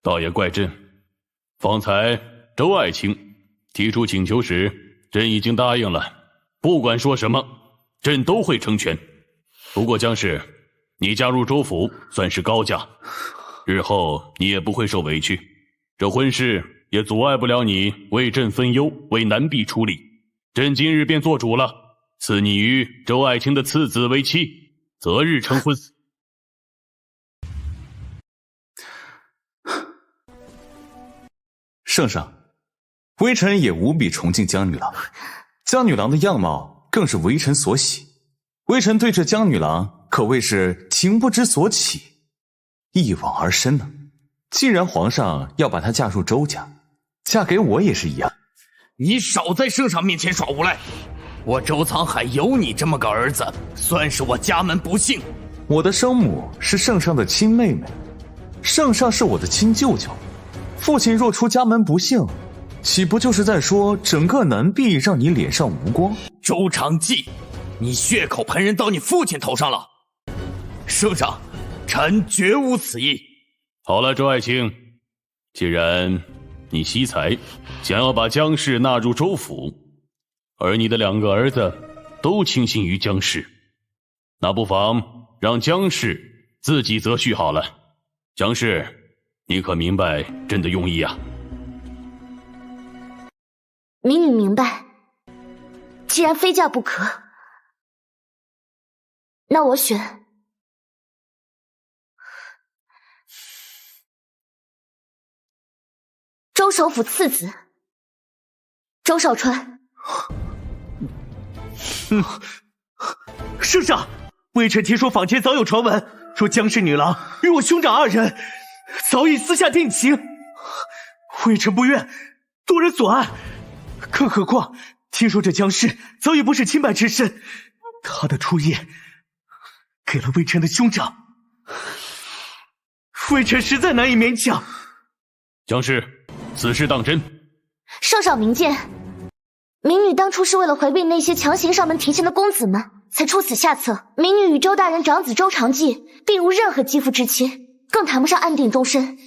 倒也怪朕。方才周爱卿提出请求时，朕已经答应了，不管说什么，朕都会成全。不过江氏，你加入周府算是高价，日后你也不会受委屈。这婚事也阻碍不了你为朕分忧，为男婢出力。朕今日便做主了，赐你与周爱卿的次子为妻，择日成婚。圣上，微臣也无比崇敬江女郎，江女郎的样貌更是微臣所喜。微臣对这江女郎可谓是情不知所起，一往而深呢。既然皇上要把她嫁入周家，嫁给我也是一样。你少在圣上面前耍无赖！我周沧海有你这么个儿子，算是我家门不幸。我的生母是圣上的亲妹妹，圣上是我的亲舅舅。父亲若出家门不幸，岂不就是在说整个南壁让你脸上无光？周长记，你血口喷人到你父亲头上了！圣上，臣绝无此意。好了，周爱卿，既然你惜才，想要把江氏纳入周府，而你的两个儿子都倾心于江氏，那不妨让江氏自己择婿好了。江氏，你可明白朕的用意啊？民女明白。既然非嫁不可，那我选周首府次子周少川。圣上，微臣听说坊间早有传闻，说江氏女郎与我兄长二人早已私下定情，微臣不愿多人所爱。更何况听说这江氏早已不是清白之身，他的初夜给了微臣的兄长，微臣实在难以勉强。江氏，此事当真？圣上明鉴，民女当初是为了回避那些强行上门提亲的公子们，才出此下策。民女与周大人长子周长记并无任何肌肤之亲，更谈不上安定终身。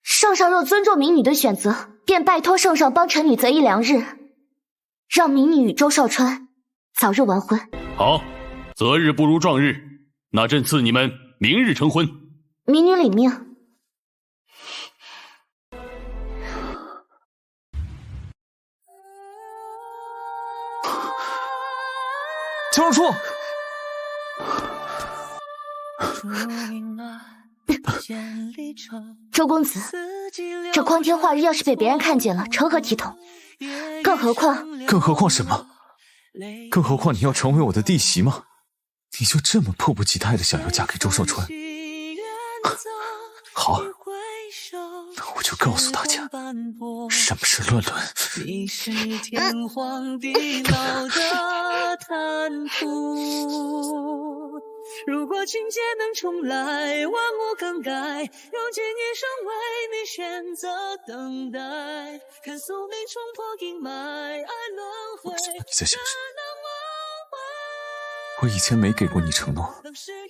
圣上若尊重民女的选择，便拜托圣上帮臣女择一良日，让民女与周少川早日完婚。好，择日不如撞日，那朕赐你们明日成婚。民女领命。江如初，周公子，这光天化日要是被别人看见了，成何体统？更何况什么？更何况你要成为我的弟媳吗？你就这么迫不及待的想要嫁给周少川？好，那我就告诉大家什么是乱伦。你是天荒地老的贪图，如果情节能重来，万物更改，用尽一生为你选择等待，看宿命冲破阴霾，爱轮回。你在想什么？我以前没给过你承诺，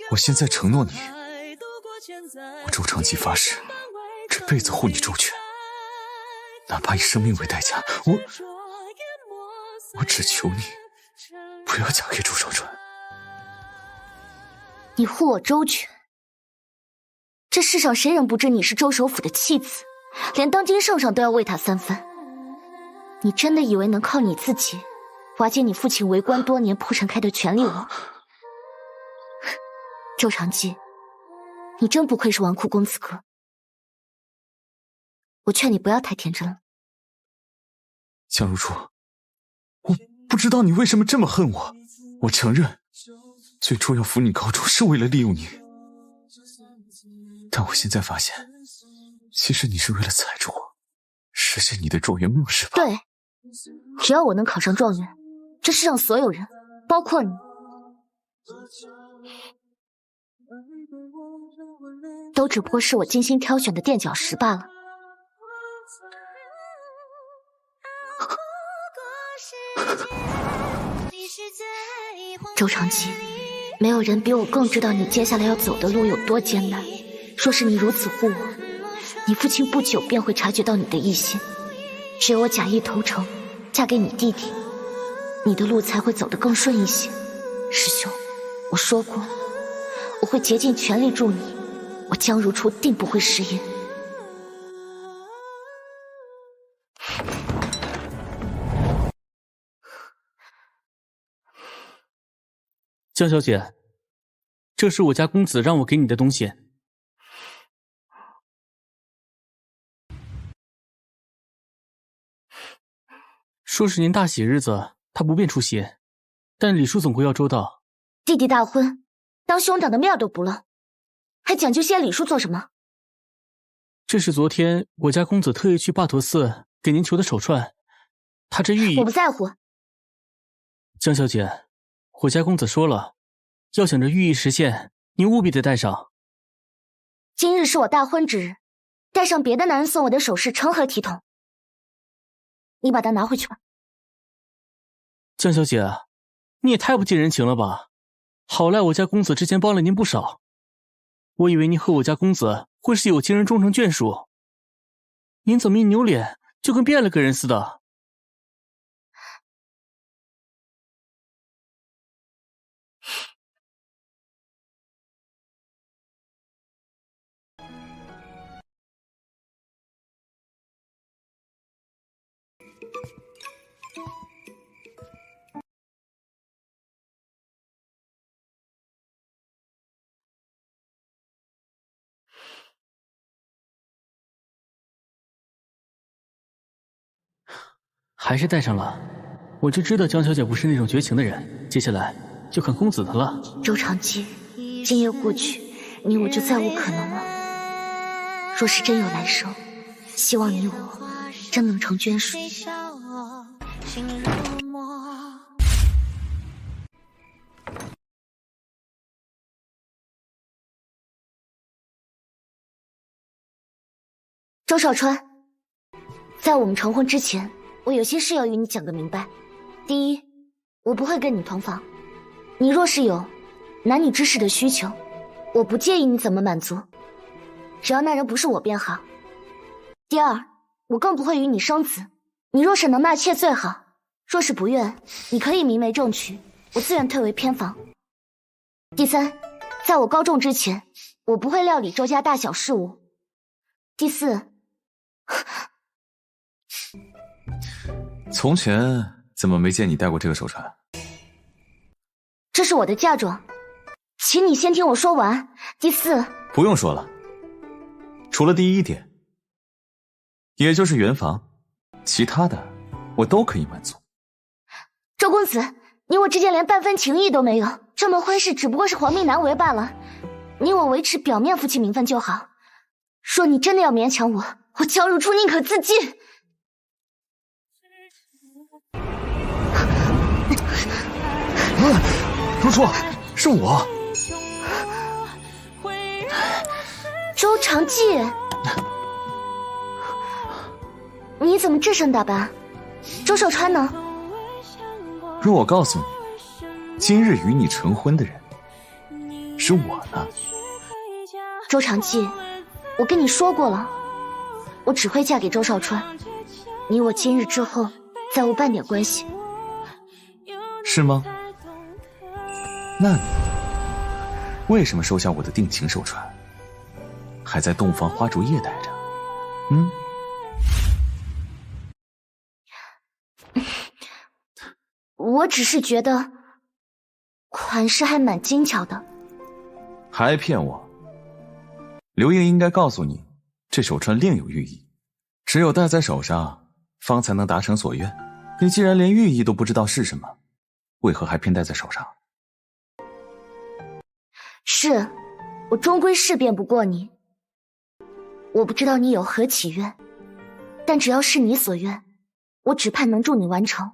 我现在承诺你，我周长吉发誓，这辈子护你周全，哪怕以生命为代价，我只求你不要嫁给周少川。你护我周全？这世上谁人不知你是周首府的妻子，连当今圣上都要为他3分。你真的以为能靠你自己瓦解你父亲为官多年铺陈开的权力网？周长吉，你真不愧是纨绔公子哥。我劝你不要太天真了。江如初，我不知道你为什么这么恨我。我承认，最初要扶你高中是为了利用你，但我现在发现，其实你是为了踩住我，实现你的状元梦，是吧？对，只要我能考上状元，这世上所有人，包括你，都只不过是我精心挑选的垫脚石罢了。周长吉，没有人比我更知道你接下来要走的路有多艰难。若是你如此护我，你父亲不久便会察觉到你的异心。只有我假意投诚，嫁给你弟弟，你的路才会走得更顺一些。师兄，我说过，我会竭尽全力助你，我江如初定不会食言。江小姐，这是我家公子让我给你的东西。说是您大喜日子，他不便出席，但礼数总归要周到。弟弟大婚，当兄长的面都不露，还讲究些礼数做什么？这是昨天我家公子特意去坝陀寺给您求的手串，他这寓意……我不在乎。江小姐，我家公子说了，要想这寓意实现，您务必得带上。今日是我大婚之日，带上别的男人送我的首饰，成何体统？你把它拿回去吧。江小姐，你也太不近人情了吧！好赖我家公子之前帮了您不少，我以为您和我家公子会是有情人终成眷属，您怎么一扭脸就跟变了个人似的？还是带上了，我就知道江小姐不是那种绝情的人。接下来就看公子的了。周长吉，今夜过去，你我就再无可能了。若是真有来生，希望你我真能成眷属。周少川，在我们成婚之前，我有些事要与你讲个明白。第一，我不会跟你同房，你若是有男女之事的需求，我不介意你怎么满足，只要那人不是我便好。第二，我更不会与你生子，你若是能纳妾最好，若是不愿，你可以明媒正娶，我自愿退为偏房。第三，在我高中之前，我不会料理周家大小事务。第四，从前怎么没见你戴过这个手串？这是我的嫁妆，请你先听我说完。第四，不用说了，除了第一点，也就是圆房，其他的我都可以满足。周公子，你我之间连半分情谊都没有，这门婚事只不过是皇命难为罢了，你我维持表面夫妻名分就好。若你真的要勉强我，我江如初宁可自尽。如初，是我。周长季，你怎么这身打扮？周少川呢？若我告诉你，今日与你成婚的人是我呢。周长季，我跟你说过了，我只会嫁给周少川，你我今日之后再无半点关系。是吗？那你为什么收下我的定情手串，还在洞房花烛夜待着？我只是觉得款式还蛮精巧的。还骗我？刘烨应该告诉你，这手串另有寓意，只有戴在手上，方才能达成所愿。你既然连寓意都不知道是什么，为何还偏戴在手上？是，我终归是辩不过你。我不知道你有何祈愿，但只要是你所愿，我只盼能助你完成。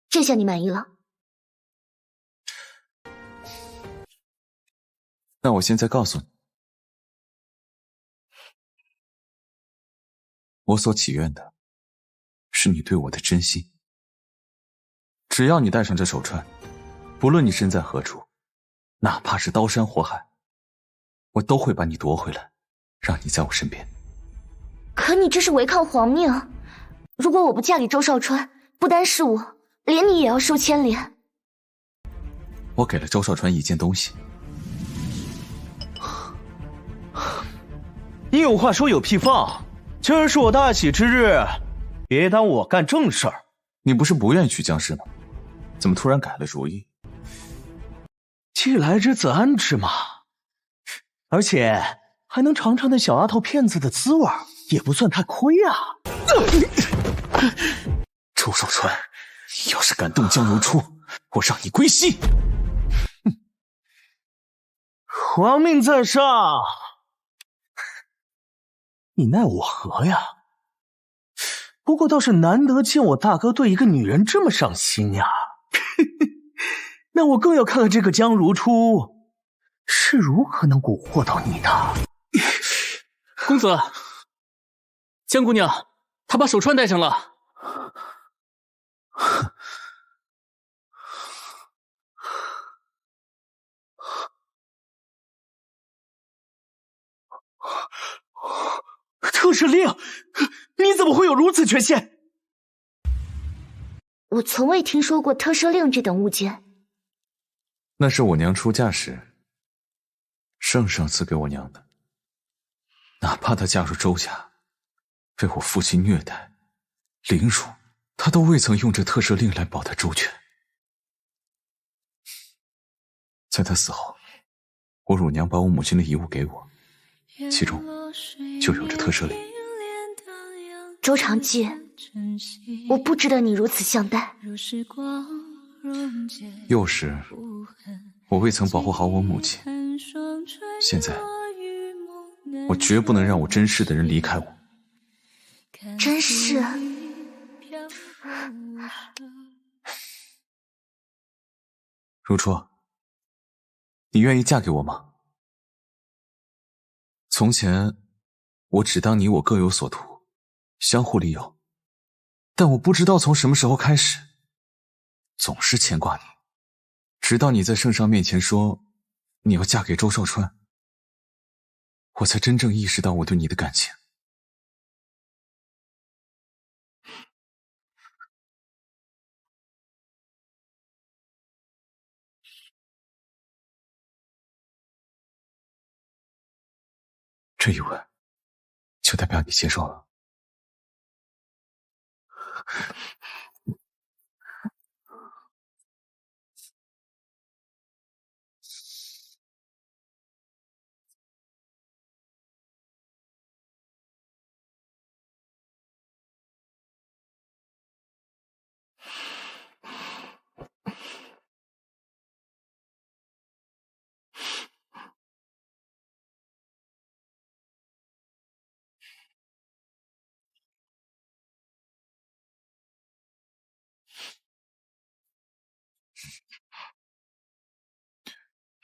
这下你满意了？那我现在告诉你，我所祈愿的是你对我的真心。只要你戴上这手串，不论你身在何处，哪怕是刀山火海，我都会把你夺回来，让你在我身边。可你这是违抗皇命，如果我不嫁给周少川，不单是我，连你也要受牵连。我给了周少川一件东西。你有话说有屁放，今儿是我大喜之日，别耽误我干正事儿。你不是不愿意去江氏吗？怎么突然改了主意？既来之则安之嘛，而且还能尝尝那小丫头片子的滋味，也不算太亏啊。周少川，要是敢动江如初，我让你归西。皇命在上，你奈我何呀？不过倒是难得见我大哥对一个女人这么上心呀。那我更要看看这个江如初是如何能蛊惑到你的。公子，江姑娘，她把手串戴上了。特赦令，你怎么会有如此权限？我从未听说过特赦令这等物件。那是我娘出嫁时圣上赐给我娘的，哪怕她嫁入周家，被我父亲虐待凌辱，她都未曾用这特赦令来保她周全。在她死后，我乳娘把我母亲的遗物给我，其中就有着特赦令。周长季，我不值得你如此相待。幼时我未曾保护好我母亲，现在我绝不能让我珍视的人离开我。珍视？如初，你愿意嫁给我吗？从前我只当你我各有所图，相互利诱，但我不知道从什么时候开始，总是牵挂你，直到你在圣上面前说你要嫁给周少川，我才真正意识到我对你的感情。这一吻，就代表你接受了。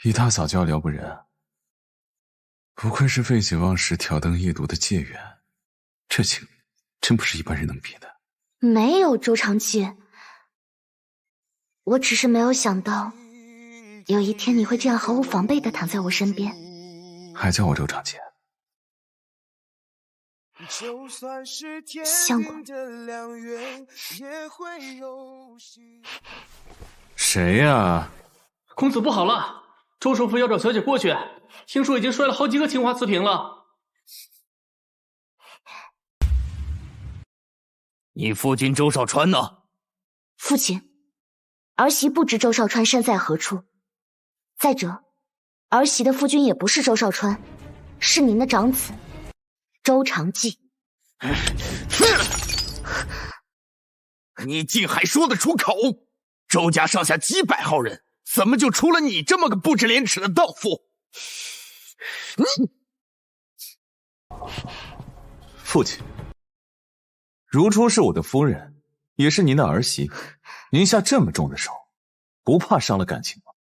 一大早就要撩拨人，不愧是废寝忘食、挑灯夜读的界缘，这情真不是一般人能比的。没有周长记，我只是没有想到，有一天你会这样毫无防备的躺在我身边。还叫我周长记？相公。谁呀？公子不好了！周首府要找小姐过去，听说已经摔了好几个青花瓷瓶了。你父亲周少川呢？父亲，儿媳不知周少川身在何处。再者，儿媳的夫君也不是周少川，是您的长子周长记。你竟还说得出口？周家上下几百号人，怎么就出了你这么个不知廉耻的荡妇？父亲，如初是我的夫人，也是您的儿媳，您下这么重的手，不怕伤了感情吗？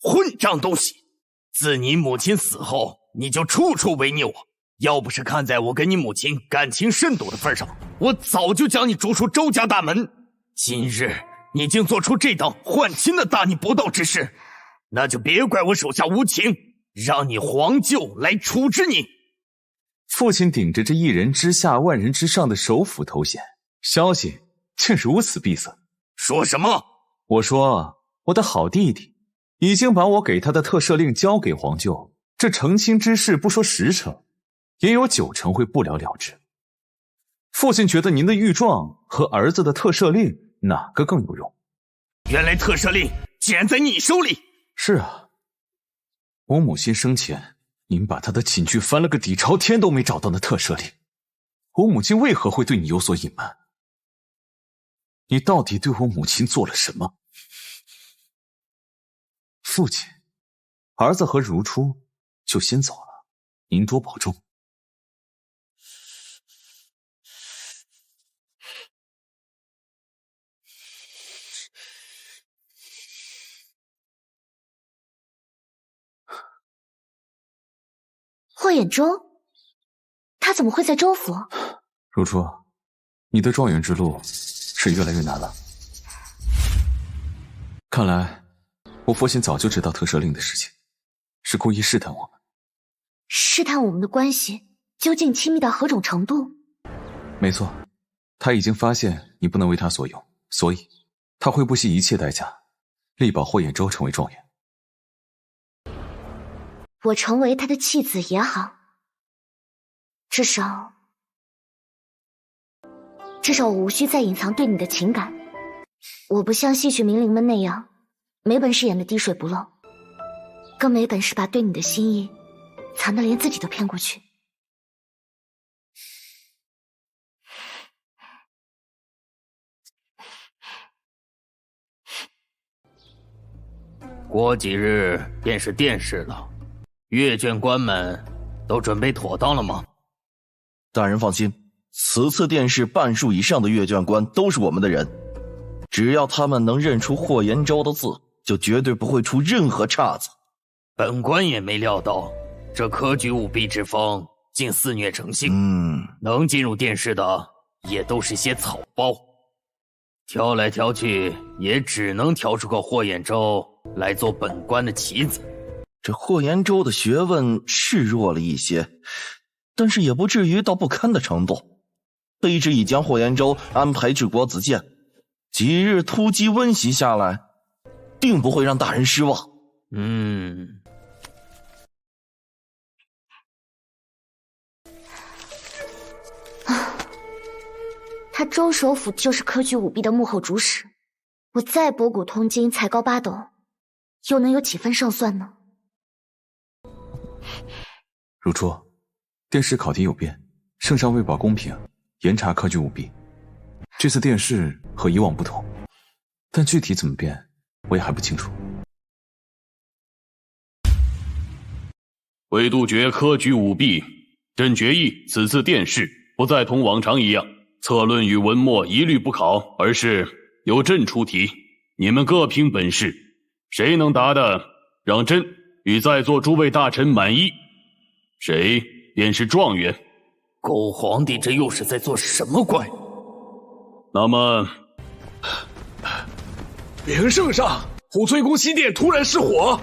混账东西！自你母亲死后，你就处处违逆我。要不是看在我跟你母亲感情甚笃的份上，我早就将你逐出周家大门。今日你竟做出这等换亲的大逆不道之事，那就别怪我手下无情，让你皇舅来处置你。父亲顶着这一人之下万人之上的首辅头衔，消息竟如此闭塞。说什么？我说我的好弟弟已经把我给他的特赦令交给皇舅，这成亲之事不说10成，也有9成会不了了之。父亲觉得您的御状和儿子的特赦令哪个更有用？原来特赦令竟然在你手里。是啊，我母亲生前您把她的寝具翻了个底朝天都没找到的特赦令，我母亲为何会对你有所隐瞒？你到底对我母亲做了什么？父亲，儿子和如初就先走了，您多保重。霍衍舟，他怎么会在州府？如初，你的状元之路是越来越难了。看来我父亲早就知道特赦令的事情，是故意试探我们。试探我们的关系究竟亲密到何种程度？没错，他已经发现你不能为他所用，所以他会不惜一切代价，力保霍衍舟成为状元。我成为他的弃子也好，至少我无需再隐藏对你的情感。我不像戏曲名伶们那样没本事演得滴水不漏，更没本事把对你的心意藏得连自己都骗过去。过几日便是殿试了，阅卷官们都准备妥当了吗？大人放心，此次殿试半数以上的阅卷官都是我们的人，只要他们能认出霍延昭的字，就绝对不会出任何岔子。本官也没料到，这科举舞弊之风竟肆虐成性。能进入殿试的也都是些草包，挑来挑去也只能挑出个霍衍舟来做本官的棋子。这霍延舟的学问是弱了一些，但是也不至于到不堪的程度。卑职已将霍延舟安排至国子监，几日突击温习下来，定不会让大人失望。他周首府就是科举舞弊的幕后主使，我再博古通今，才高八斗，又能有几分胜算呢？如初，殿试考题有变，圣上为保公平，严查科举舞弊。这次殿试和以往不同，但具体怎么变，我也还不清楚。为杜绝科举舞弊，朕决议此次殿试不再同往常一样，策论与文墨一律不考，而是由朕出题，你们各凭本事，谁能答的让朕与在座诸位大臣满意，谁便是状元。狗皇帝这又是在做什么怪？那么，禀圣上，虎翠宫西殿突然失火，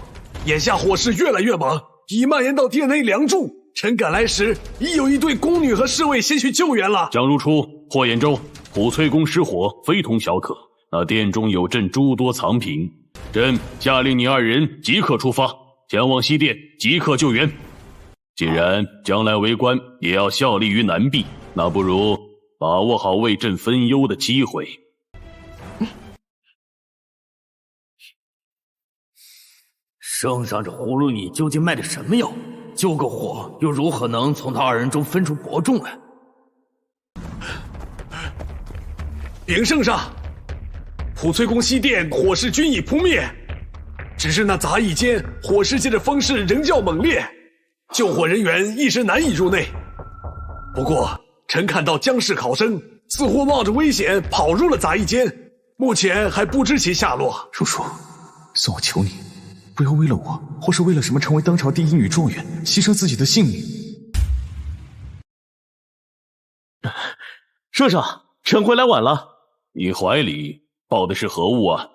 眼下火势越来越猛，已蔓延到殿内梁柱。臣赶来时，已有一队宫女和侍卫先去救援了。江如初、霍兖州，虎翠宫失火非同小可，那殿中有朕诸多藏品，朕下令你二人即刻出发，前往西殿，即刻救援。既然将来为官也要效力于南壁，那不如把握好为朕分忧的机会。圣上这葫芦里究竟卖的什么药？救个火，又如何能从他二人中分出伯仲来？禀圣上，虎翠宫西殿火势均已扑灭，只是那杂役间火势界的风势仍较猛烈，救火人员一时难以入内。不过，臣看到姜氏考生似乎冒着危险跑入了杂役间，目前还不知其下落。叔叔，算我求你，不要为了我，或是为了什么成为当朝第一女状元，牺牲自己的性命。圣上，臣回来晚了。你怀里抱的是何物啊？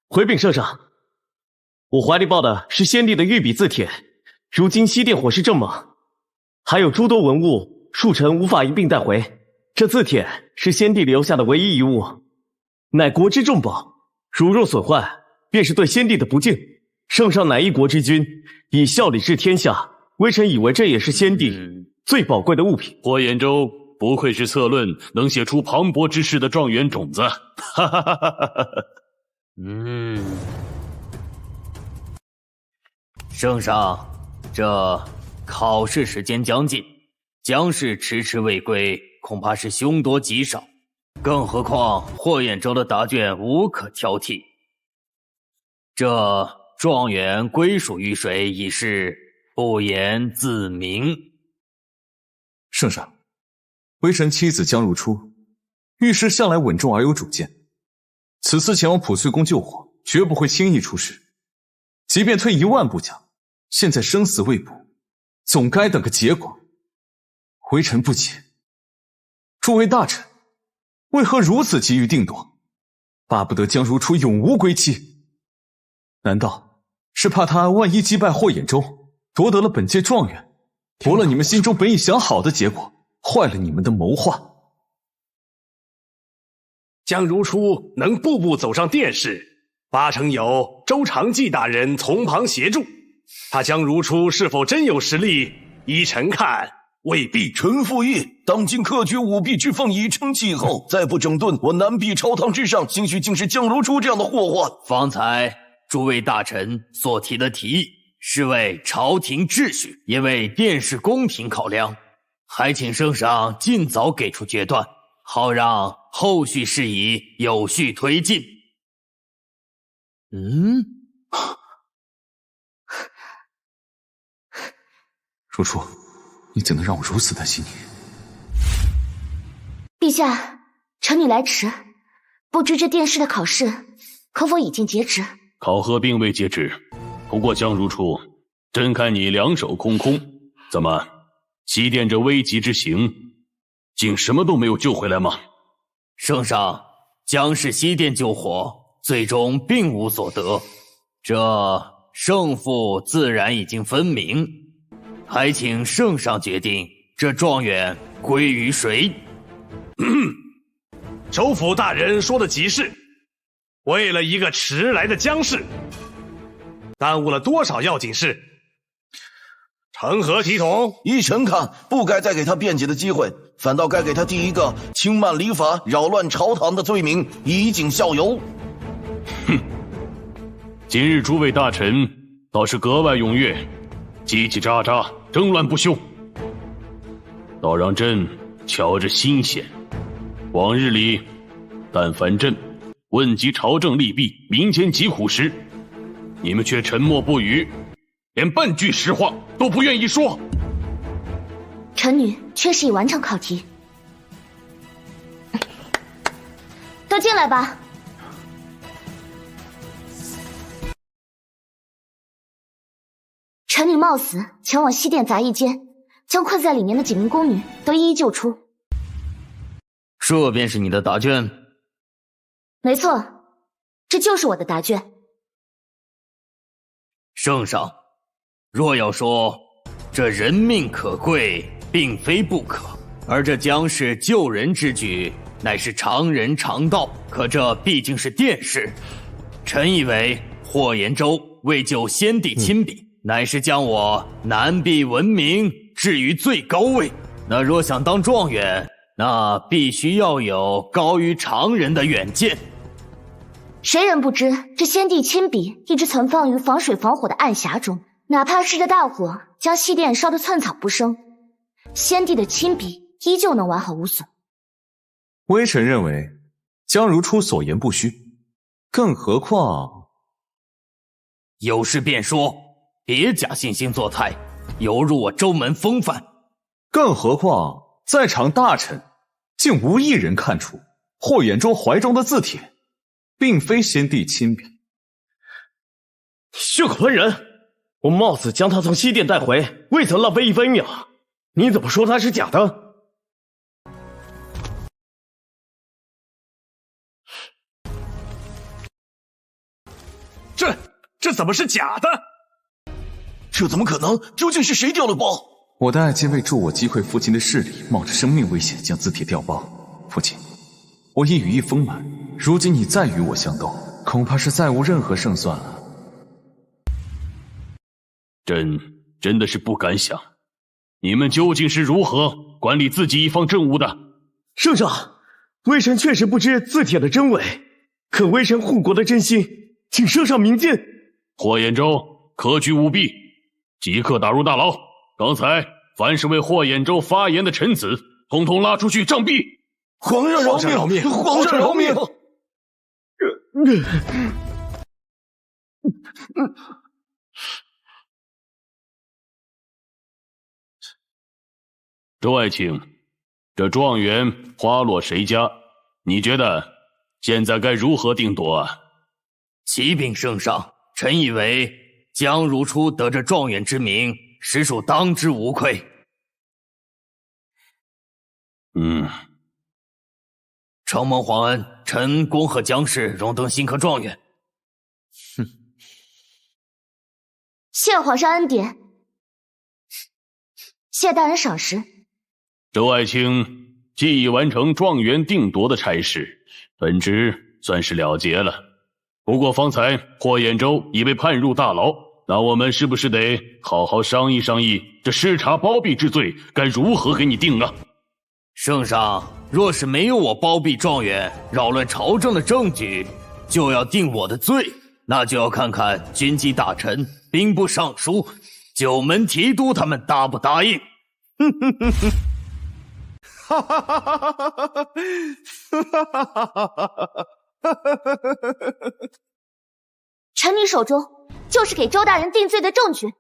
回禀圣上，我怀里抱的是先帝的御笔字帖。如今西殿火势正猛，还有诸多文物，恕臣无法一并带回。这字帖是先帝留下的唯一遗物，乃国之重宝，如若损坏，便是对先帝的不敬。圣上乃一国之君，以孝礼治天下，微臣以为这也是先帝最宝贵的物品。霍兖州不愧是策论能写出磅礴之势的状元种子，哈哈哈哈哈！圣上，这考试时间将近，姜氏迟迟未归，恐怕是凶多吉少。更何况霍兖州的答卷无可挑剔，这状元归属于谁已是不言自明。圣上，微臣妻子姜如初，遇事向来稳重而有主见，此次前往普翠宫救火，绝不会轻易出事。即便退1万步讲，现在生死未卜，总该等个结果。微臣不解，诸位大臣为何如此急于定夺，巴不得姜如初永无归期？难道是怕他万一击败霍兖州，夺得了本届状元，夺了你们心中本已想好的结果，坏了你们的谋划？姜如初能步步走上殿试，八成有周长季大人从旁协助。他姜如初是否真有实力，依臣看未必。臣附议，当今科举舞弊之风已成气候，再不整顿，我南壁朝堂之上，兴许竟是姜如初这样的祸患。方才诸位大臣所提的提议，是为朝廷秩序，也为殿试公平考量，还请圣上尽早给出决断，好让后续事宜有序推进。如初，你怎能让我如此担心你？陛下，臣女来迟，不知这殿试的考试可否已经截止？考核并未截止，不过姜如初，朕看你两手空空，怎么西殿这危急之行，竟什么都没有救回来吗？圣上，姜氏西殿救火，最终并无所得，这胜负自然已经分明，还请圣上决定这状元归于谁。州府大人说的极是，为了一个迟来的姜氏，耽误了多少要紧事。成何体统？依臣看，不该再给他辩解的机会，反倒该给他第一个轻慢礼法、扰乱朝堂的罪名，以儆效尤。哼！今日诸位大臣倒是格外踊跃，叽叽喳喳，争乱不休，倒让朕瞧着新鲜。往日里，但凡朕问及朝政利弊、民间疾苦时，你们却沉默不语，连半句实话都不愿意说。臣女确实已完成考题，都进来吧。臣女冒死前往西殿杂役间，将困在里面的几名宫女都一一救出。这便是你的答卷？没错，这就是我的答卷。圣上，若要说这人命可贵，并非不可，而这将是救人之举，乃是常人常道。可这毕竟是殿试，臣以为霍延州为救先帝亲笔，乃是将我南壁文明置于最高位。那若想当状元，那必须要有高于常人的远见。谁人不知这先帝亲笔一直存放于防水防火的暗匣中，哪怕是这大火将西殿烧得寸草不生，先帝的亲笔依旧能完好无损。微臣认为江如初所言不虚，更何况有事便说，别假惺惺作态，犹如我州门风范。更何况在场大臣竟无一人看出霍衍州怀中的字帖并非先帝亲笔。血口喷人！我冒死将他从西殿带回，未曾浪费一分一秒。你怎么说他是假的？这怎么是假的？这怎么可能？究竟是谁调了包？我的爱妾为助我击溃父亲的势力，冒着生命危险将字帖调包。父亲，我已羽翼丰满，如今你再与我相斗，恐怕是再无任何胜算了。朕真的是不敢想，你们究竟是如何管理自己一方政务的？圣上，微臣确实不知字帖的真伪，可微臣护国的真心，请圣上明鉴。霍衍州科举舞弊，即刻打入大牢。刚才凡是为霍衍州发言的臣子，统统拉出去杖毙。皇上饶命！皇上饶命！周爱卿，这状元花落谁家？你觉得现在该如何定夺啊？启禀圣上，臣以为江如初得这状元之名，实属当之无愧。承蒙皇恩，臣恭贺江氏荣登新科状元。谢皇上恩典，谢大人赏识。周爱卿既已完成状元定夺的差事，本职算是了结了。不过方才霍衍州已被判入大牢，那我们是不是得好好商议商议，这失察包庇之罪该如何给你定啊？圣上，若是没有我包庇状元、扰乱朝政的证据，就要定我的罪，那就要看看军机大臣、兵部尚书、九门提督他们答不答应。臣女手中就是给周大人定罪的证据。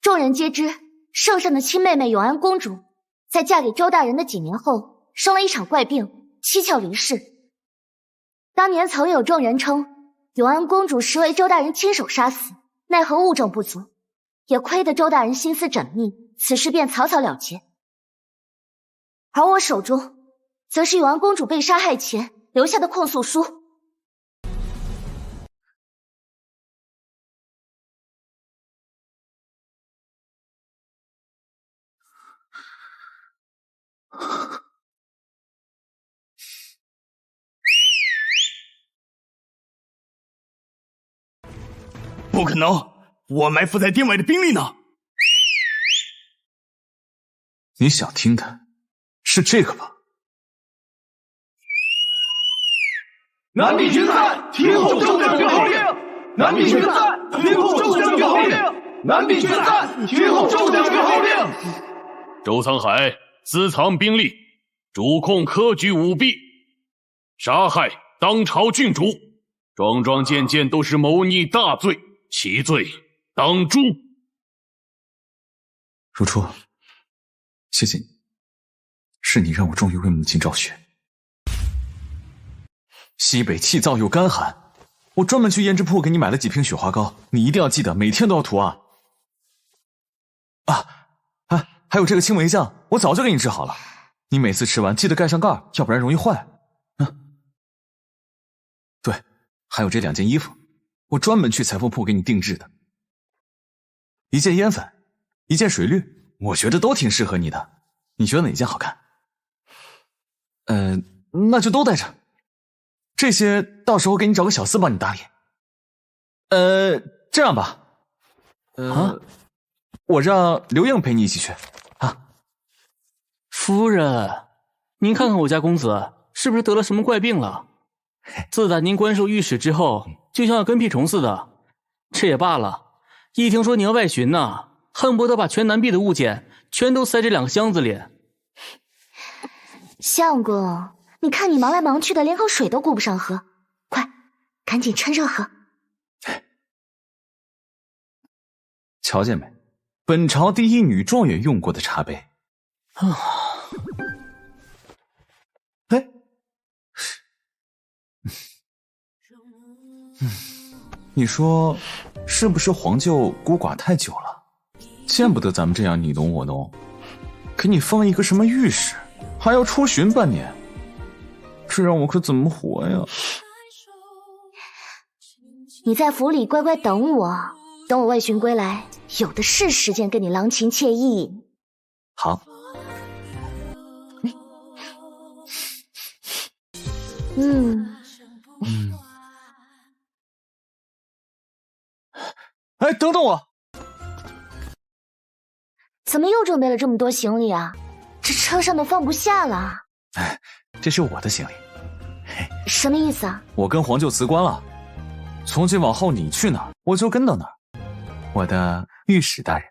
众人皆知，圣上的亲妹妹永安公主，在嫁给周大人的几年后，生了一场怪病，蹊跷离世。当年曾有众人称，永安公主实为周大人亲手杀死，奈何物证不足，也亏得周大人心思缜密，此事便草草了结。而我手中，则是永安公主被杀害前留下的控诉书。不可能，我埋伏在殿外的兵力呢。你想听的是这个吧？南壁决战，听候周将军号令！南壁决战，听候周将军号令！南壁决战，听候周将军号令！周沧海私藏兵力，主控科举舞弊，杀害当朝郡主，桩桩件件都是谋逆大罪，其罪当诛。如初，谢谢你，是你让我终于为母亲昭雪。西北气燥又干寒，我专门去胭脂铺给你买了几瓶雪花膏，你一定要记得每天都要涂啊！还有这个青霉酱，我早就给你治好了，你每次吃完记得盖上盖，要不然容易坏。对，还有这2件衣服，我专门去裁缝铺给你定制的，一件烟粉，一件水绿，我觉得都挺适合你的，你觉得哪件好看？那就都带着。这些到时候给你找个小厮帮你打理。这样吧，我让刘应陪你一起去啊。夫人，您看看我家公子是不是得了什么怪病了？自打您官授御史之后，就像跟屁虫似的。这也罢了，一听说你要外巡呢，恨不得把全南壁的物件全都塞这2个箱子里。相公，你看你忙来忙去的，连口水都顾不上喝，快，赶紧趁热喝。瞧见没？本朝第一女状元用过的茶杯。你说是不是皇舅孤寡太久了，见不得咱们这样你侬我侬，给你封一个什么御史，还要出巡半年，这让我可怎么活呀？你在府里乖乖等我，等我外巡归来，有的是时间跟你郎情妾意。好。等等我！怎么又准备了这么多行李啊？这车上都放不下了。这是我的行李。什么意思啊？我跟皇舅辞官了，从今往后你去哪儿，我就跟到哪儿。我的御史大人。